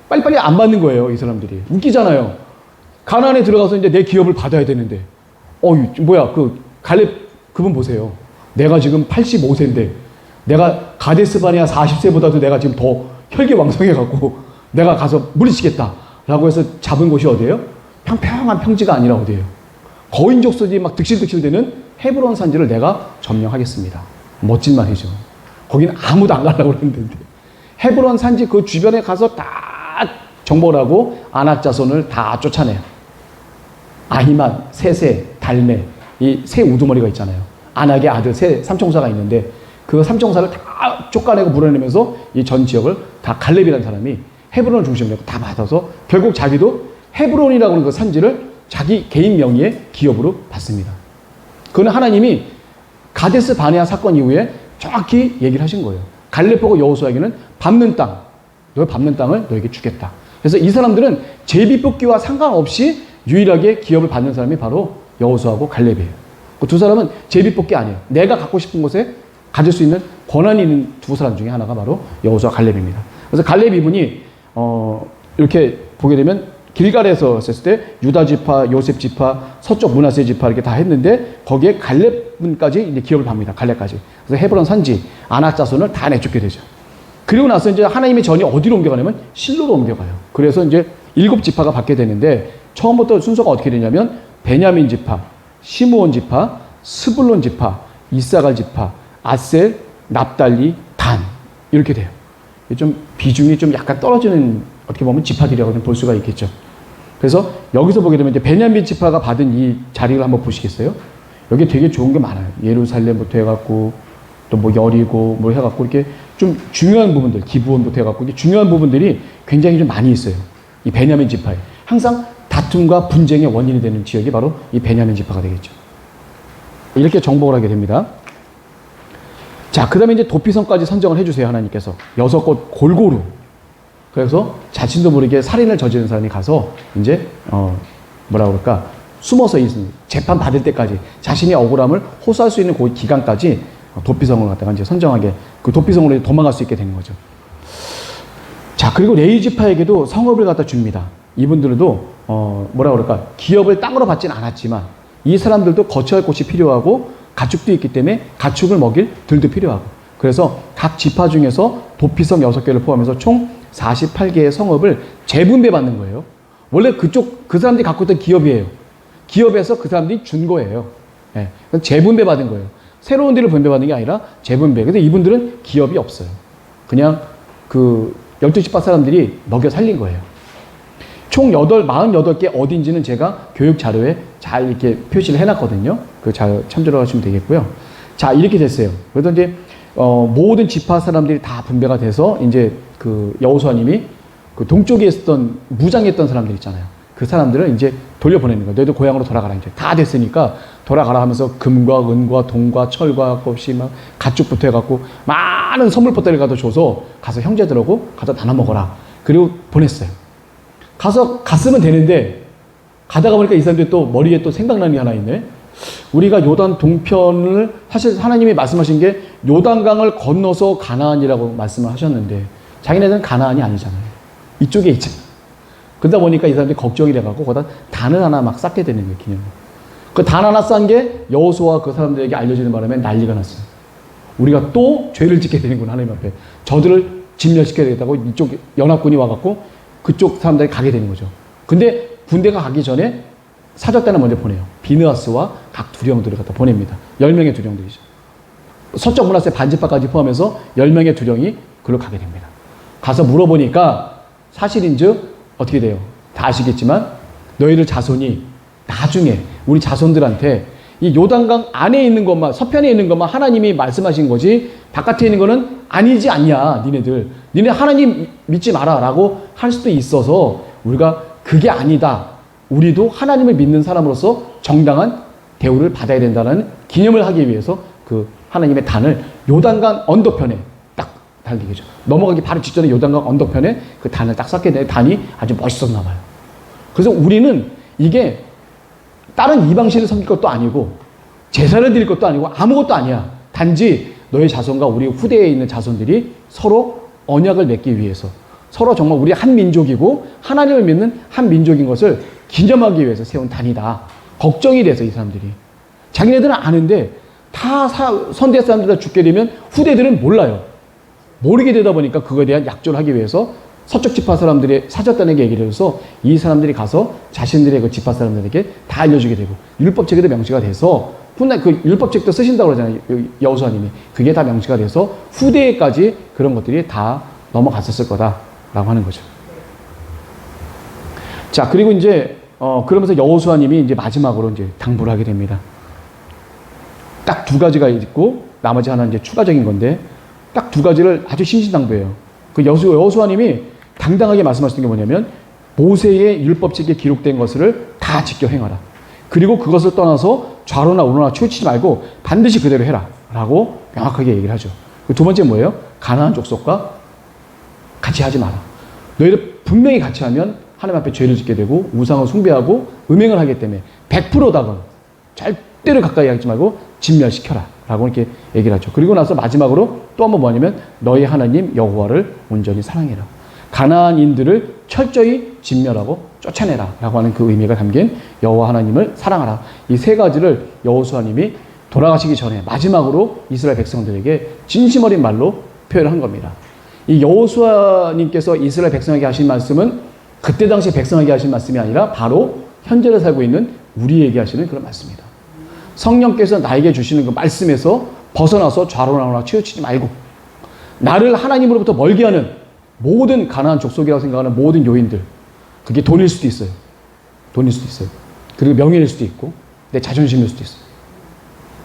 [SPEAKER 1] 빨리빨리 안 받는 거예요, 이 사람들이. 웃기잖아요. 가나안에 들어가서 이제 내 기업을 받아야 되는데. 그 갈렙 그분 보세요. 내가 지금 85세인데 내가 가데스 바네아 40세보다도 내가 지금 더 혈기왕성해갖고 내가 가서 물리치겠다 라고 해서 잡은 곳이 어디예요? 평평한 평지가 아니라 어디예요? 거인족속이 막 득실득실대는 헤브론 산지를 내가 점령하겠습니다. 멋진 말이죠. 거기는 아무도 안 가려고 그랬는데 헤브론 산지 그 주변에 가서 다 정복을 하고 아낙 자손을 다 쫓아내요. 아히만, 세세, 달메 이 세 우두머리가 있잖아요. 아낙의 아들 세 삼총사가 있는데 그 삼총사를 다 쫓아내고 물어내면서 이 전 지역을 다 갈렙이라는 사람이 헤브론을 중심으로 다 받아서 결국 자기도 헤브론이라고 하는 그 산지를 자기 개인 명의의 기업으로 받습니다. 그건 하나님이 가데스 바네아 사건 이후에 정확히 얘기를 하신 거예요. 갈렙 보고 여호수아에게는 밟는 땅, 너 밟는 땅을 너에게 주겠다. 그래서 이 사람들은 제비 뽑기와 상관없이 유일하게 기업을 받는 사람이 바로 여호수아하고 갈렙이에요. 그 두 사람은 제비 뽑기 아니에요. 내가 갖고 싶은 곳에 가질 수 있는 권한이 있는 두 사람 중에 하나가 바로 여호수아 갈렙입니다. 그래서 갈렙 이분이 이렇게 보게 되면 길갈에서 했을 때 유다 지파, 요셉 지파, 서쪽 므낫세 지파 이렇게 다 했는데 거기에 갈렙까지 이제 기업을 합니다. 갈렙까지. 그래서 헤브론 산지 아낙 자손을 다 내쫓게 되죠. 그리고 나서 이제 하나님의 전이 어디로 옮겨가냐면 실로로 옮겨가요. 그래서 이제 7지파가 받게 되는데 처음부터 순서가 어떻게 되냐면 베냐민 지파, 시므온 지파, 스불론 지파, 이사갈 지파, 아셀, 납달리, 단 이렇게 돼요. 좀 비중이 좀 약간 떨어지는 어떻게 보면 지파들이라고 볼 수가 있겠죠. 그래서 여기서 보게 되면 이제 베냐민 지파가 받은 이 자리를 한번 보시겠어요? 여기 되게 좋은 게 많아요. 예루살렘부터 해갖고 또 뭐 여리고 뭐 해갖고 이렇게 좀 중요한 부분들, 기브온부터 해갖고 이게 중요한 부분들이 굉장히 좀 많이 있어요. 이 베냐민 지파에 항상 다툼과 분쟁의 원인이 되는 지역이 바로 이 베냐민 지파가 되겠죠. 이렇게 정복을 하게 됩니다. 자, 그 다음에 이제 도피성까지 선정을 해주세요, 하나님께서. 6곳 골고루. 그래서 자신도 모르게 살인을 저지른 사람이 가서 이제, 뭐라 그럴까, 숨어서 재판 받을 때까지 자신의 억울함을 호소할 수 있는 그 기간까지 도피성을 갖다가 이제 선정하게, 그 도피성으로 도망갈 수 있게 되는 거죠. 자, 그리고 레위지파에게도 성읍을 갖다 줍니다. 이분들도, 뭐라 그럴까, 기업을 땅으로 받진 않았지만 이 사람들도 거처할 곳이 필요하고 가축도 있기 때문에 가축을 먹일 들도 필요하고 그래서 각 지파 중에서 도피성 6개를 포함해서 총 48개의 성읍을 재분배 받는 거예요. 원래 그 사람들이 갖고 있던 기업이에요. 기업에서 그 사람들이 준 거예요. 예, 재분배 받은 거예요. 새로운 데를 분배받는 게 아니라 재분배. 근데 이분들은 기업이 없어요. 그냥 그 12지파 사람들이 먹여 살린 거예요. 총 48개 어딘지는 제가 교육 자료에 잘 이렇게 표시를 해놨거든요. 그 잘 참조를 하시면 되겠고요. 자, 이렇게 됐어요. 그래서 이제, 모든 지파 사람들이 다 분배가 돼서 이제 그 여호수아님이 그 동쪽에 있었던 무장했던 사람들 있잖아요. 그 사람들을 이제 돌려보내는 거예요. 너희들 고향으로 돌아가라. 이제 다 됐으니까 돌아가라 하면서 금과 은과 동과 철과 없이 막 가축부터 해갖고 많은 선물 보따리를 갖다 줘서 가서 형제들하고 가서 나눠 먹어라. 그리고 보냈어요. 갔으면 되는데, 가다가 보니까 이 사람들이 또 머리에 또 생각나는 게 하나 있네. 우리가 요단 동편을, 사실 하나님이 말씀하신 게 요단강을 건너서 가나안이라고 말씀을 하셨는데, 자기네들은 가나안이 아니잖아요. 이쪽에 있잖아요. 그러다 보니까 이 사람들이 걱정이 돼가지고, 거기다 단을 하나 막 쌓게 되는 거예요, 기념으로. 그 단 하나 싼 게 여호수아와 그 사람들에게 알려지는 바람에 난리가 났어요. 우리가 또 죄를 짓게 되는구나, 하나님 앞에. 저들을 진멸시켜야 되겠다고 이쪽 연합군이 와갖고, 그쪽 사람들이 가게 되는 거죠. 근데 군대가 가기 전에 사절단을 먼저 보내요. 비느하스와 각 두령들을 갖다 보냅니다. 10명의 두령들이죠. 서쪽 므낫세 반지파까지 포함해서 10명의 두령이 그로 가게 됩니다. 가서 물어보니까 사실인즉 어떻게 돼요? 다 아시겠지만 너희들 자손이 나중에 우리 자손들한테 이 요단강 안에 있는 것만, 서편에 있는 것만 하나님이 말씀하신 거지 바깥에 있는 거는 아니지 않냐, 니네 하나님 믿지 마라 라고 할 수도 있어서 우리가 그게 아니다, 우리도 하나님을 믿는 사람으로서 정당한 대우를 받아야 된다는 기념을 하기 위해서 그 하나님의 단을 요단강 언덕편에 딱 달리겠죠. 넘어가기 바로 직전에 요단강 언덕편에 그 단을 딱 쌓게 되는 단이 아주 멋있었나 봐요. 그래서 우리는 이게 다른 이방신을 섬길 것도 아니고 제사를 드릴 것도 아니고 아무것도 아니야. 단지 너의 자손과 우리 후대에 있는 자손들이 서로 언약을 맺기 위해서, 서로 정말 우리 한 민족이고 하나님을 믿는 한 민족인 것을 기념하기 위해서 세운 단이다. 걱정이 돼서 이 사람들이. 자기네들은 아는데 다 선대 사람들 다 죽게 되면 후대들은 몰라요. 모르게 되다 보니까 그거에 대한 약조를 하기 위해서 서쪽 지파 사람들의 사절단에게 얘기를 해서 이 사람들이 가서 자신들의 그 지파 사람들에게 다 알려주게 되고 율법책에도 명시가 돼서 훗날 그 율법책도 쓰신다고 그러잖아요. 여호수아님이. 그게 다 명시가 돼서 후대에까지 그런 것들이 다 넘어갔었을 거다라고 하는 거죠. 자, 그리고 이제 그러면서 여호수아님이 이제 마지막으로 이제 당부를 하게 됩니다. 딱 2가지가 있고 나머지 하나 이제 추가적인 건데 딱 2가지를 아주 신신당부해요. 그 여호수아님이 당당하게 말씀하시는 게 뭐냐면 모세의 율법책에 기록된 것을 다 지켜 행하라. 그리고 그것을 떠나서 좌로나 우로나 치우치지 말고 반드시 그대로 해라 라고 명확하게 얘기를 하죠. 그 2번째 뭐예요? 가나안 족속과 같이 하지 마라. 너희들 분명히 같이 하면 하나님 앞에 죄를 짓게 되고 우상을 숭배하고 음행을 하기 때문에 100%다건 절대로 가까이 하지 말고 진멸시켜라 라고 이렇게 얘기를 하죠. 그리고 나서 마지막으로 또 한 번 뭐냐면 너희 하나님 여호와를 온전히 사랑해라. 가나안인들을 철저히 진멸하고 쫓아내라 라고 하는 그 의미가 담긴 여호와 하나님을 사랑하라. 이 세 가지를 여호수아님이 돌아가시기 전에 마지막으로 이스라엘 백성들에게 진심 어린 말로 표현한 겁니다. 이 여호수아님께서 이스라엘 백성에게 하신 말씀은 그때 당시 백성에게 하신 말씀이 아니라 바로 현재를 살고 있는 우리에게 하시는 그런 말씀입니다. 성령께서 나에게 주시는 그 말씀에서 벗어나서 좌로나오나 치우치지 말고 나를 하나님으로부터 멀게 하는 모든 가나안 족속이라고 생각하는 모든 요인들, 그게 돈일 수도 있어요. 돈일 수도 있어요. 그리고 명예일 수도 있고 내 자존심일 수도 있어요.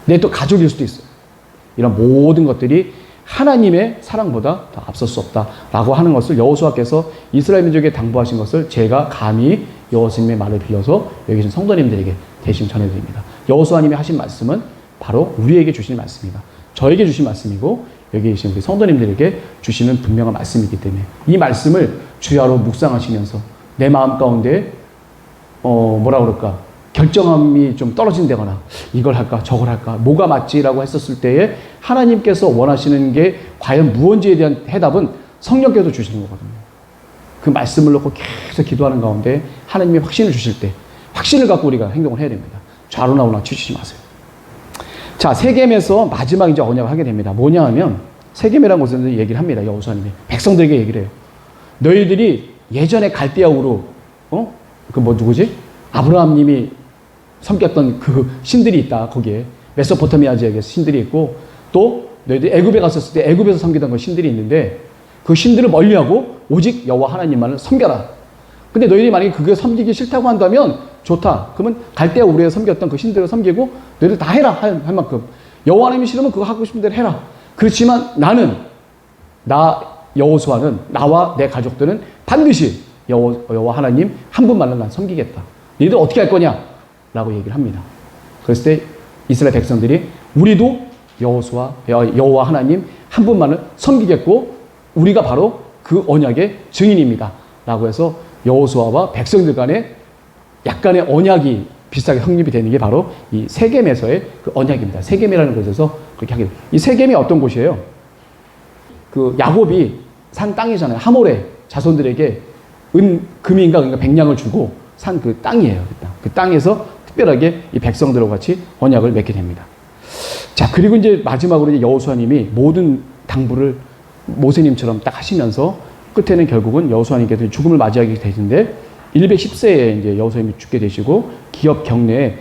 [SPEAKER 1] 내 또 가족일 수도 있어요. 이런 모든 것들이 하나님의 사랑보다 더 앞설 수 없다라고 하는 것을 여호수아께서 이스라엘 민족에 당부하신 것을 제가 감히 여호수님의 말을 빌려서 여기 계신 성도님들에게 대신 전해드립니다. 여호수아님이 하신 말씀은 바로 우리에게 주신 말씀입니다. 저에게 주신 말씀이고 여기 계신 우리 성도님들에게 주시는 분명한 말씀이기 때문에 이 말씀을 주야로 묵상하시면서 내 마음 가운데 뭐라 그럴까 결정함이 좀 떨어진다거나 이걸 할까 저걸 할까 뭐가 맞지라고 했었을 때에 하나님께서 원하시는 게 과연 무엇인지에 대한 해답은 성령께서 주시는 거거든요. 그 말씀을 놓고 계속 기도하는 가운데 하나님이 확신을 주실 때 확신을 갖고 우리가 행동을 해야 됩니다. 좌로 나오나 치우치지 마세요. 자, 세겜에서 마지막 이제 언약을 하게 됩니다. 뭐냐 하면 세겜이라는 곳에서 얘기를 합니다. 여호수아님이 백성들에게 얘기를 해요. 너희들이 예전에 갈대아 우르 그 뭐 누구지? 아브라함님이 섬겼던 그 신들이 있다. 거기에 메소포타미아 지역에 신들이 있고 또 너희들이 애굽에 갔었을 때 애굽에서 섬기던 그 신들이 있는데 그 신들을 멀리하고 오직 여호와 하나님만을 섬겨라. 근데 너희들이 만약에 그게 섬기기 싫다고 한다면 좋다. 그러면 갈대아 우르에 섬겼던 그 신들을 섬기고 너희들 다 해라 할 만큼 여호와 하나님이 싫으면 그거 하고 싶은 대로 해라. 그렇지만 나 여호수아는 나와 내 가족들은 반드시 여호와 하나님 한 분만을 난 섬기겠다. 너희들 어떻게 할 거냐? 라고 얘기를 합니다. 그랬을 때 이스라엘 백성들이 우리도 여호와 하나님 한 분만을 섬기겠고 우리가 바로 그 언약의 증인입니다. 라고 해서 여호수아와 백성들 간에 약간의 언약이 비슷하게 성립이 되는 게 바로 이 세겜에서의 그 언약입니다. 세겜이라는 곳에서 그렇게 하게 됩니다. 이 세겜이 어떤 곳이에요? 그 야곱이 산 땅이잖아요. 하몰의 자손들에게 금인가 그러니까 백냥을 주고 산 그 땅이에요. 그 땅에서 특별하게 이 백성들과 같이 언약을 맺게 됩니다. 자, 그리고 이제 마지막으로 이제 여호수아님이 모든 당부를 모세님처럼 딱 하시면서 끝에는 결국은 여호수아님께서 죽음을 맞이하게 되는데 110세에 이제 여호수아님이 죽게 되시고 기업 경내에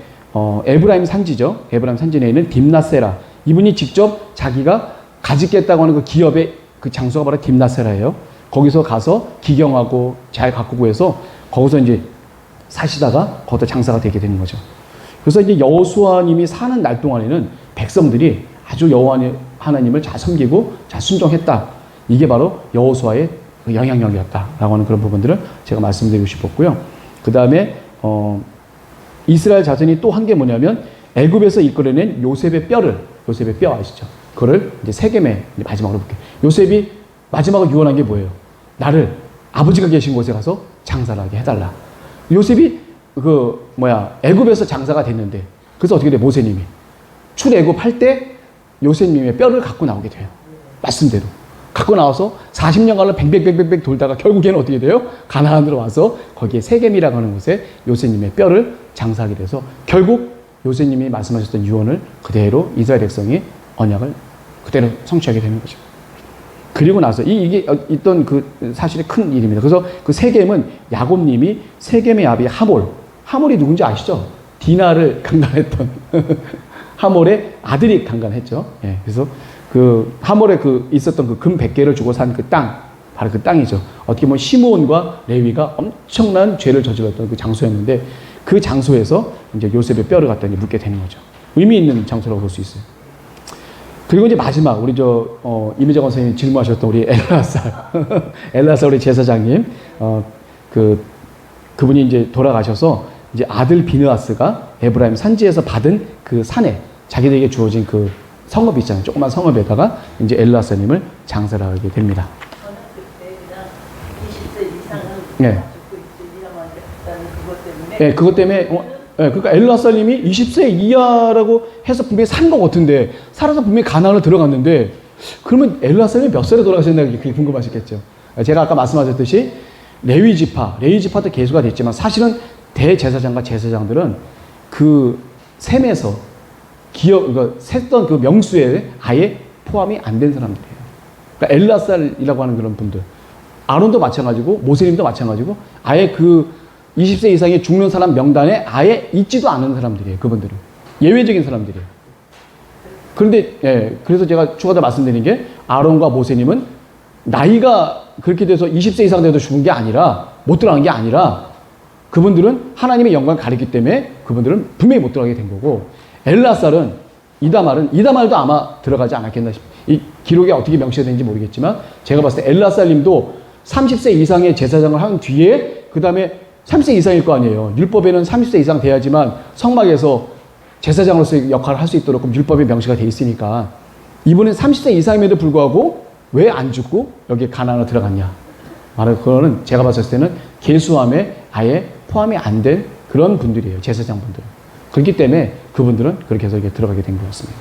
[SPEAKER 1] 에브라임 산지죠. 에브라임 산지 내에 있는 딥나세라 이분이 직접 자기가 가지겠다고 하는 그 기업의 그 장소가 바로 딥나세라예요. 거기서 가서 기경하고 잘 가꾸고 해서 거기서 이제 사시다가 거기서 장사가 되게 되는 거죠. 그래서 이제 여호수아님이 사는 날 동안에는 백성들이 아주 여호와 하나님을 잘 섬기고 잘 순종했다. 이게 바로 여호수아의 그 영향력이었다라고 하는 그런 부분들을 제가 말씀드리고 싶었고요. 그 다음에 이스라엘 자손이 또 한 게 뭐냐면 애굽에서 이끌어낸 요셉의 뼈 아시죠? 그거를 이제 세겜에 마지막으로 볼게요. 요셉이 마지막으로 유언한 게 뭐예요? 나를 아버지가 계신 곳에 가서 장사를 하게 해달라. 요셉이 애굽에서 장사가 됐는데 그래서 어떻게 돼? 모세님이 출애굽 할 때 요셉님의 뼈를 갖고 나오게 돼요. 말씀대로 갖고 나와서 40년간을 뱅뱅뱅뱅 돌다가 결국에는 어떻게 돼요? 가나안으로 와서 거기에 세겜이라고 하는 곳에 요셉님의 뼈를 장사하게 돼서 결국 요셉님이 말씀하셨던 유언을 그대로 이스라엘 백성이 언약을 그대로 성취하게 되는 거죠. 그리고 나서 이게 있던 그 사실이 큰 일입니다. 그래서 그 세겜은 야곱님이 세겜의 아비 하몰이 누군지 아시죠? 디나를 강간했던 하몰의 아들이 강간했죠. 예, 그래서 그 하몰에 있었던 그 금 100개를 주고 산 그 땅, 바로 그 땅이죠. 어떻게 보면 시므온과 레위가 엄청난 죄를 저질렀던 그 장소였는데 그 장소에서 이제 요셉의 뼈를 갖다 묻게 되는 거죠. 의미 있는 장소라고 볼 수 있어요. 그리고 이제 마지막 우리 이미정 선생님이 질문하셨던 우리 엘라살 우리 제사장님 그분이 이제 돌아가셔서 이제 아들 비느하스가 에브라임 산지에서 받은 그 산에 자기들에게 주어진 그 성읍 있잖아요. 조그만 성읍에다가 이제 엘라사님을 장사를 하게 됩니다.
[SPEAKER 2] 저는 그때 그냥 20세 이상은
[SPEAKER 1] 네.
[SPEAKER 2] 죽고 있으리라고 하셨다는 그것 때문에.
[SPEAKER 1] 네, 그것 때문에. 그러니까 엘라사님이 20세 이하라고 해서 분명히 산 것 같은데 살아서 분명히 가나안을 들어갔는데 그러면 엘라사님이 몇 살에 돌아가셨나 그게 궁금하시겠죠. 제가 아까 말씀하셨듯이 레위 지파도 계수가 됐지만 사실은 대제사장과 제사장들은 그 셈에서 셌던 그 명수에 아예 포함이 안 된 사람들이에요. 그러니까 엘라살이라고 하는 그런 분들, 아론도 마찬가지고 모세님도 마찬가지고 아예 그 20세 이상의 죽는 사람 명단에 아예 있지도 않은 사람들이에요. 그분들은 예외적인 사람들이에요. 그런데 그래서 제가 추가로 말씀드린 게 아론과 모세님은 나이가 그렇게 돼서 20세 이상 돼도 죽은 게 아니라 못 들어간 게 아니라 그분들은 하나님의 영광을 가리기 때문에 그분들은 분명히 못 들어가게 된 거고, 엘라살은 이다말도 아마 들어가지 않았겠나 싶어요. 이 기록에 어떻게 명시되는지 모르겠지만 제가 봤을 때 엘라살님도 30세 이상의 제사장을 한 뒤에 그 다음에 30세 이상일 거 아니에요. 율법에는 30세 이상 돼야지만 성막에서 제사장으로서의 역할을 할 수 있도록 율법에 명시가 돼 있으니까 이분은 30세 이상임에도 불구하고 왜 안 죽고 여기 가나안으로 들어갔냐. 바로 그거는 제가 봤을 때는 계수함에 아예 포함이 안 된 그런 분들이에요. 제사장분들은. 그렇기 때문에 그분들은 그렇게 해서 이렇게 들어가게 된 것 같습니다.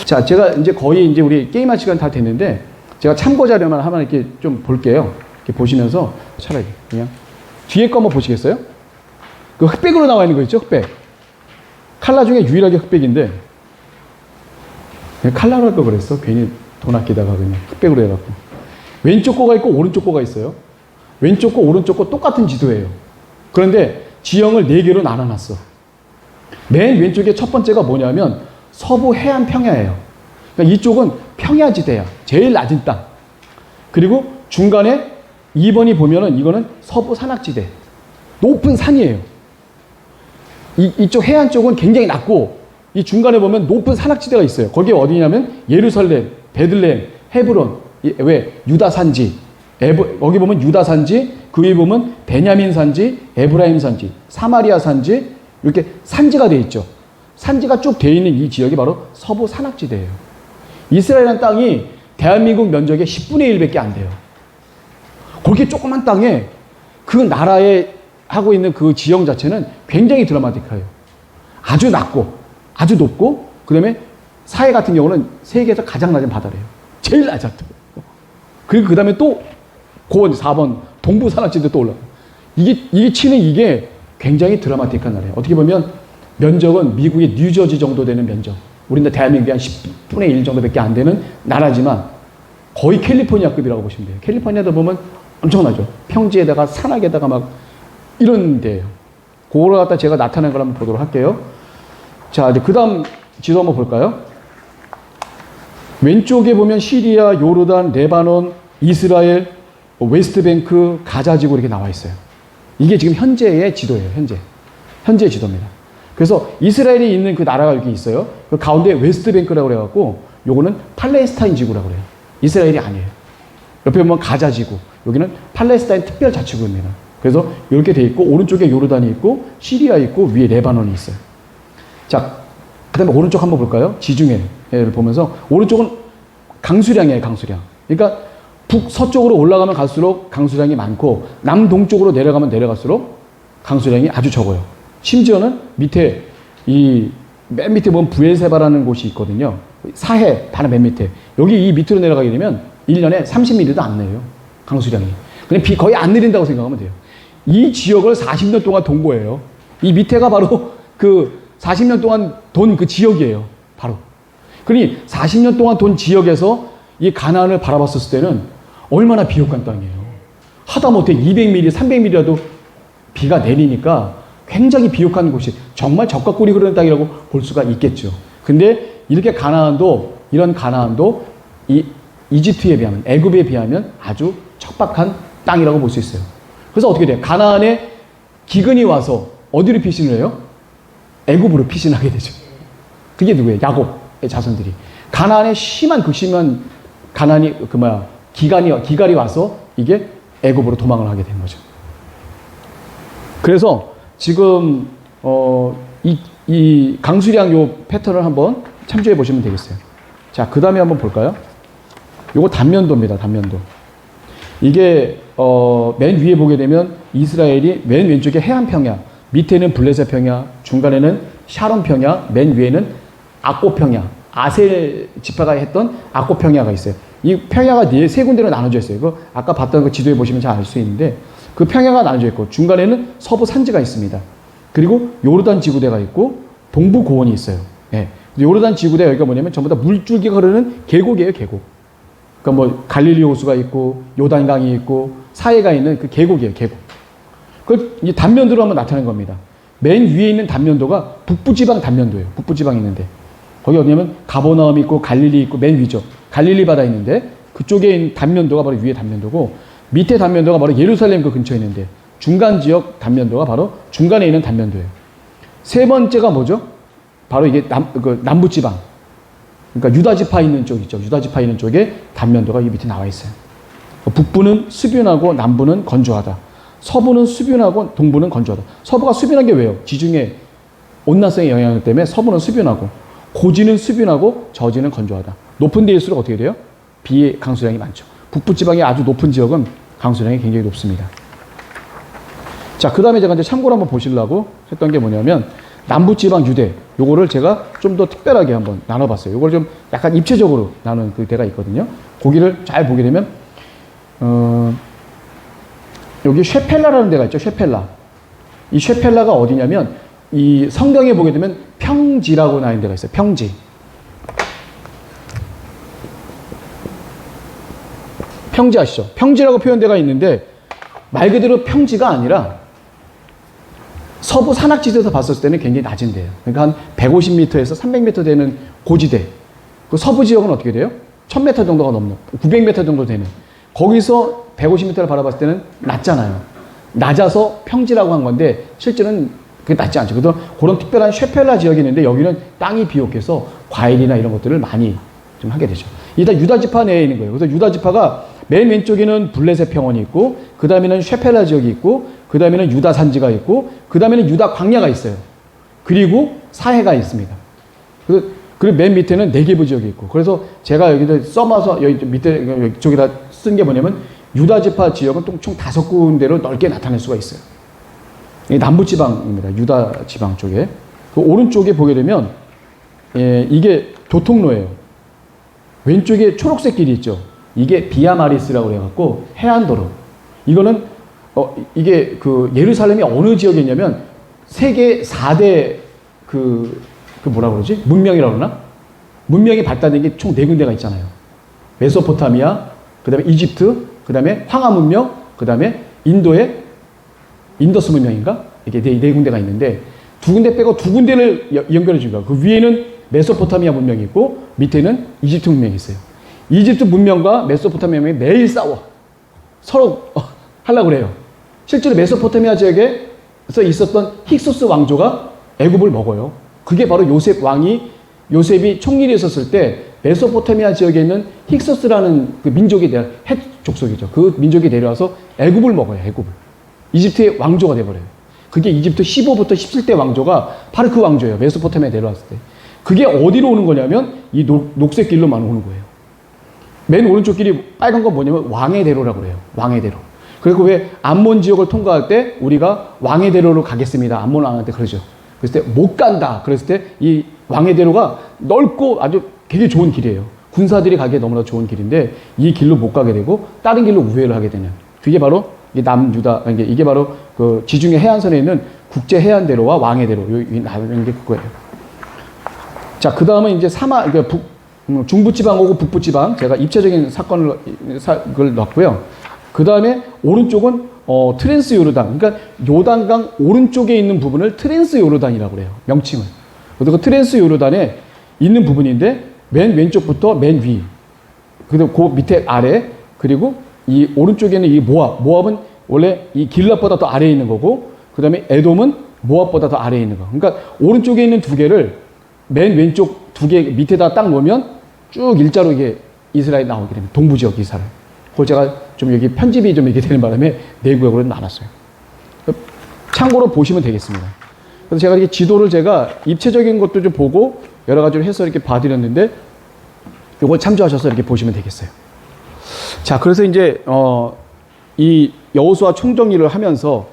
[SPEAKER 1] 자, 제가 이제 거의 이제 우리 게임할 시간 다 됐는데 제가 참고 자료만 하나 이렇게 좀 볼게요. 이렇게 보시면서 차라리 그냥 뒤에 거 한번 보시겠어요? 그 흑백으로 나와 있는 거 있죠? 흑백. 칼라 중에 유일하게 흑백인데 칼라로 할 거 그랬어. 괜히 돈 아끼다가 그냥 흑백으로 해갖고. 왼쪽 거가 있고 오른쪽 거가 있어요. 왼쪽 거 오른쪽 거 똑같은 지도예요. 그런데 지형을 4개로 나눠놨어. 맨 왼쪽에 첫 번째가 뭐냐면 서부 해안 평야예요. 그러니까 이쪽은 평야지대야. 제일 낮은 땅. 그리고 중간에 2번이 보면은 이거는 서부 산악지대. 높은 산이에요. 이쪽 해안 쪽은 굉장히 낮고 이 중간에 보면 높은 산악지대가 있어요. 거기에 어디냐면 예루살렘, 베들레헴, 헤브론, 왜 유다 산지, 여기 보면 유다 산지, 그 위에 보면 베냐민 산지, 에브라임 산지, 사마리아 산지, 이렇게 산지가 되어 있죠. 산지가 쭉 되어 있는 이 지역이 바로 서부 산악지대예요. 이스라엘이라는 땅이 대한민국 면적의 10분의 1밖에 안 돼요. 그렇게 조그만 땅에 그 나라에 하고 있는 그 지형 자체는 굉장히 드라마틱해요. 아주 낮고 아주 높고 그 다음에 사해 같은 경우는 세계에서 가장 낮은 바다래요. 제일 낮았죠. 그리고 그 다음에 또 고원 4번 동부 산악지대 또 올라가요. 이게 치는 이게 굉장히 드라마틱한 나라예요. 어떻게 보면 면적은 미국의 뉴저지 정도 되는 면적. 우리나라 대한민국이 한 10분의 1 정도밖에 안 되는 나라지만 거의 캘리포니아급이라고 보시면 돼요. 캘리포니아도 보면 엄청나죠. 평지에다가 산악에다가 막 이런 데예요. 그걸 갖다 제가 나타낸 걸 한번 보도록 할게요. 자, 이제 그 다음 지도 한번 볼까요? 왼쪽에 보면 시리아, 요르단, 레바논, 이스라엘, 웨스트뱅크, 가자지구 이렇게 나와 있어요. 이게 지금 현재의 지도예요. 현재의 지도입니다. 그래서 이스라엘이 있는 그 나라가 여기 있어요. 그 가운데 웨스트뱅크라고 그래갖고 요거는 팔레스타인 지구라고 그래요. 이스라엘이 아니에요. 옆에 보면 가자지구, 여기는 팔레스타인 특별자치구입니다. 그래서 이렇게 돼 있고 오른쪽에 요르단이 있고 시리아 있고 위에 레바논이 있어요. 자, 그 다음에 오른쪽 한번 볼까요? 지중해를 보면서 오른쪽은 강수량이에요. 강수량. 그러니까 북서쪽으로 올라가면 갈수록 강수량이 많고 남동쪽으로 내려가면 내려갈수록 강수량이 아주 적어요. 심지어는 밑에 맨 밑에 보면 부엘세바라는 곳이 있거든요. 사해 바로 맨 밑에. 여기 이 밑으로 내려가게 되면 1년에 30mm도 안 내요. 강수량이. 그냥 비 거의 안 내린다고 생각하면 돼요. 이 지역을 40년 동안 돈 거예요. 이 밑에가 바로 그 40년 동안 돈 그 지역이에요. 바로. 그러니 40년 동안 돈 지역에서 이 가나안을 바라봤을 때는 얼마나 비옥한 땅이에요. 하다못해 200mm, 300mm라도 비가 내리니까 굉장히 비옥한 곳이 정말 적과 꿀이 흐르는 땅이라고 볼 수가 있겠죠. 근데 이렇게 이런 가나안도 이 이집트에 비하면, 애굽에 비하면 아주 척박한 땅이라고 볼 수 있어요. 그래서 어떻게 돼요? 가나안에 기근이 와서 어디로 피신을 해요? 애굽으로 피신하게 되죠. 그게 누구예요? 야곱의 자손들이. 가나안에 극심한 기갈이 와서 이게 애굽으로 도망을 하게 된 거죠. 그래서 지금 이 강수량 요 패턴을 한번 참조해 보시면 되겠어요. 자, 그 다음에 한번 볼까요? 요거 단면도입니다. 단면도. 이게 맨 위에 보게 되면 이스라엘이 맨 왼쪽에 해안 평야, 밑에는 블레셋 평야, 중간에는 샤론 평야, 맨 위에는 악고 평야, 아셀 지파가 했던 악고 평야가 있어요. 이 평야가 세 군데로 나눠져 있어요. 그 아까 봤던 그 지도에 보시면 잘 알 수 있는데 그 평야가 나눠져 있고 중간에는 서부 산지가 있습니다. 그리고 요르단 지구대가 있고 동부 고원이 있어요. 예. 요르단 지구대 여기가 뭐냐면 전부 다 물줄기가 흐르는 계곡이에요, 계곡. 그러니까 뭐 갈릴리 호수가 있고 요단강이 있고 사해가 있는 그 계곡이에요, 계곡. 그걸 이제 단면도로 한번 나타낸 겁니다. 맨 위에 있는 단면도가 북부지방 단면도예요. 북부지방이 있는데 거기 어디냐면 가버나움 있고 갈릴리 있고 맨 위죠. 갈릴리 바다 있는데 그쪽에 있는 단면도가 바로 위에 단면도고 밑에 단면도가 바로 예루살렘 그 근처에 있는데 중간 지역 단면도가 바로 중간에 있는 단면도예요. 세 번째가 뭐죠? 바로 이게 남부지방. 그러니까 유다지파 있는 쪽 있죠. 유다지파 있는 쪽에 단면도가 이 밑에 나와 있어요. 북부는 수변하고 남부는 건조하다. 서부는 수변하고 동부는 건조하다. 서부가 수변한 게 왜요? 지중해 온난성의 영향 때문에 서부는 수변하고 고지는 수변하고 저지는 건조하다. 높은 데일수록 어떻게 돼요? 비의 강수량이 많죠. 북부 지방의 아주 높은 지역은 강수량이 굉장히 높습니다. 자, 그 다음에 제가 이제 참고로 한번 보시려고 했던 게 뭐냐면 남부 지방 유대 요거를 제가 좀 더 특별하게 한번 나눠봤어요. 요걸 좀 약간 입체적으로 나눈 그 데가 있거든요. 거기를 잘 보게 되면 여기 쉐펠라라는 데가 있죠. 쉐펠라. 이 쉐펠라가 어디냐면 이 성경에 보게 되면 평지라고 나온 데가 있어요. 평지. 평지 아시죠? 평지라고 표현대가 있는데 말 그대로 평지가 아니라 서부 산악지대에서 봤을 때는 굉장히 낮은 데예요. 그러니까 한 150m에서 300m 되는 고지대. 그 서부 지역은 어떻게 돼요? 1000m 정도가 넘는 900m 정도 되는 거기서 150m를 바라봤을 때는 낮잖아요. 낮아서 평지라고 한 건데 실제는 그게 낮지 않죠. 그래서 그런 특별한 쉐펠라 지역이 있는데 여기는 땅이 비옥해서 과일이나 이런 것들을 많이 좀 하게 되죠. 이게 다 유다지파 내에 있는 거예요. 그래서 유다지파가 맨 왼쪽에는 블레셋 평원이 있고 그 다음에는 쉐펠라 지역이 있고 그 다음에는 유다 산지가 있고 그 다음에는 유다 광야가 있어요. 그리고 사해가 있습니다. 그리고 맨 밑에는 네게브 지역이 있고 그래서 제가 여기다 써봐서 여기 밑에 이쪽에다 쓴 게 뭐냐면 유다지파 지역은 총 5군데로 넓게 나타낼 수가 있어요. 이게 남부지방입니다. 유다지방 쪽에. 그 오른쪽에 보게 되면 이게 교통로예요. 왼쪽에 초록색 길이 있죠. 이게 비아마리스라고 해갖고 해안도로. 이거는 이게 그 예루살렘이 어느 지역에 있냐면 세계 4대 그 뭐라 그러지? 문명이라고 그러나? 문명이 발달된 게 총 4군데가 있잖아요. 메소포타미아, 그 다음에 이집트, 그 다음에 황하 문명, 그 다음에 인도의 인더스 문명인가? 이게 네 군데가 있는데 2군데 빼고 2군데를 연결해 준 거야. 그 위에는 메소포타미아 문명이 있고 밑에는 이집트 문명이 있어요. 이집트 문명과 메소포타미아 문명이 매일 싸워. 서로 하려고 그래요. 실제로 메소포타미아 지역에서 있었던 힉소스 왕조가 애굽을 먹어요. 그게 바로 요셉이 총리를 했었을 때 메소포타미아 지역에 있는 힉소스라는 그 민족에 대한 헷 족속이죠. 그 민족이 내려와서 애굽을 먹어요. 애굽을. 이집트의 왕조가 돼버려요. 그게 이집트 15부터 17대 왕조가 바로 그 왕조예요. 메소포타미아에 내려왔을 때. 그게 어디로 오는 거냐면 이 녹색 길로만 오는 거예요. 맨 오른쪽 길이 빨간 건 뭐냐면 왕의 대로라고 그래요. 왕의 대로. 그리고 왜 암몬 지역을 통과할 때 우리가 왕의 대로로 가겠습니다. 암몬 왕한테 그러죠. 그랬을 때 못 간다. 그랬을 때 이 왕의 대로가 넓고 아주 되게 좋은 길이에요. 군사들이 가기에 너무나 좋은 길인데 이 길로 못 가게 되고 다른 길로 우회를 하게 되는. 그게 바로 남유다. 이게 바로 그 지중해 해안선에 있는 국제 해안대로와 왕의 대로. 나누는 게 그거예요. 자, 그 다음은 이제 중부지방하고 북부지방. 제가 입체적인 사건을 넣었고요. 그 다음에 오른쪽은 트랜스 요르단. 그러니까 요단강 오른쪽에 있는 부분을 트랜스 요르단이라고 그래요. 명칭을. 그래서 그 트랜스 요르단에 있는 부분인데 맨 왼쪽부터 맨 위. 그리고 그 밑에 아래. 그리고 이 오른쪽에는 이 모압은 원래 이 길랏보다 더 아래에 있는 거고 그 다음에 에돔은 모압보다 더 아래에 있는 거. 그러니까 오른쪽에 있는 2개를 맨 왼쪽 2개 밑에다 딱 놓으면 쭉 일자로 이게 이스라엘이 나오게 됩니다. 동부지역 이스라엘. 그걸 제가 좀 여기 편집이 좀 이렇게 되는 바람에 4구역으로 나눴어요. 참고로 보시면 되겠습니다. 그래서 제가 이렇게 지도를 제가 입체적인 것도 좀 보고 여러 가지로 해서 이렇게 봐드렸는데 이걸 참조하셔서 이렇게 보시면 되겠어요. 자, 그래서 이제 이 여호수아 총정리를 하면서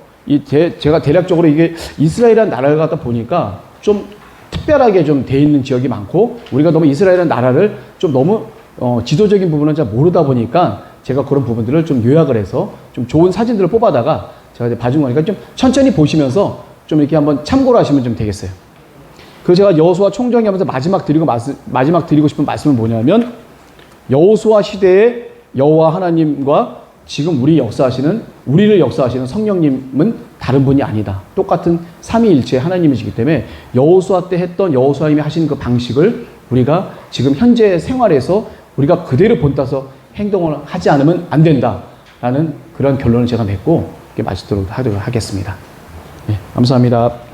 [SPEAKER 1] 제가 대략적으로 이게 이스라엘이라는 나라를 갖다 보니까 좀 특별하게 좀 돼 있는 지역이 많고 우리가 너무 이스라엘이라는 나라를 좀 너무 지도적인 부분은 잘 모르다 보니까 제가 그런 부분들을 좀 요약을 해서 좀 좋은 사진들을 뽑아다가 제가 이제 봐준 거니까 좀 천천히 보시면서 좀 이렇게 한번 참고를 하시면 좀 되겠어요. 그래서 제가 여호수아 총정리하면서 마지막 드리고 싶은 말씀은 뭐냐면, 여호수아 시대의 여호와 하나님과 지금 우리를 역사하시는 성령님은 다른 분이 아니다. 똑같은 삼위일체 하나님이시기 때문에 여호수아 때 했던 여호수아님이 하시는 그 방식을 우리가 지금 현재 생활에서 우리가 그대로 본따서 행동을 하지 않으면 안 된다라는 그런 결론을 제가 맺고 이렇게 마치도록 하겠습니다. 네, 감사합니다.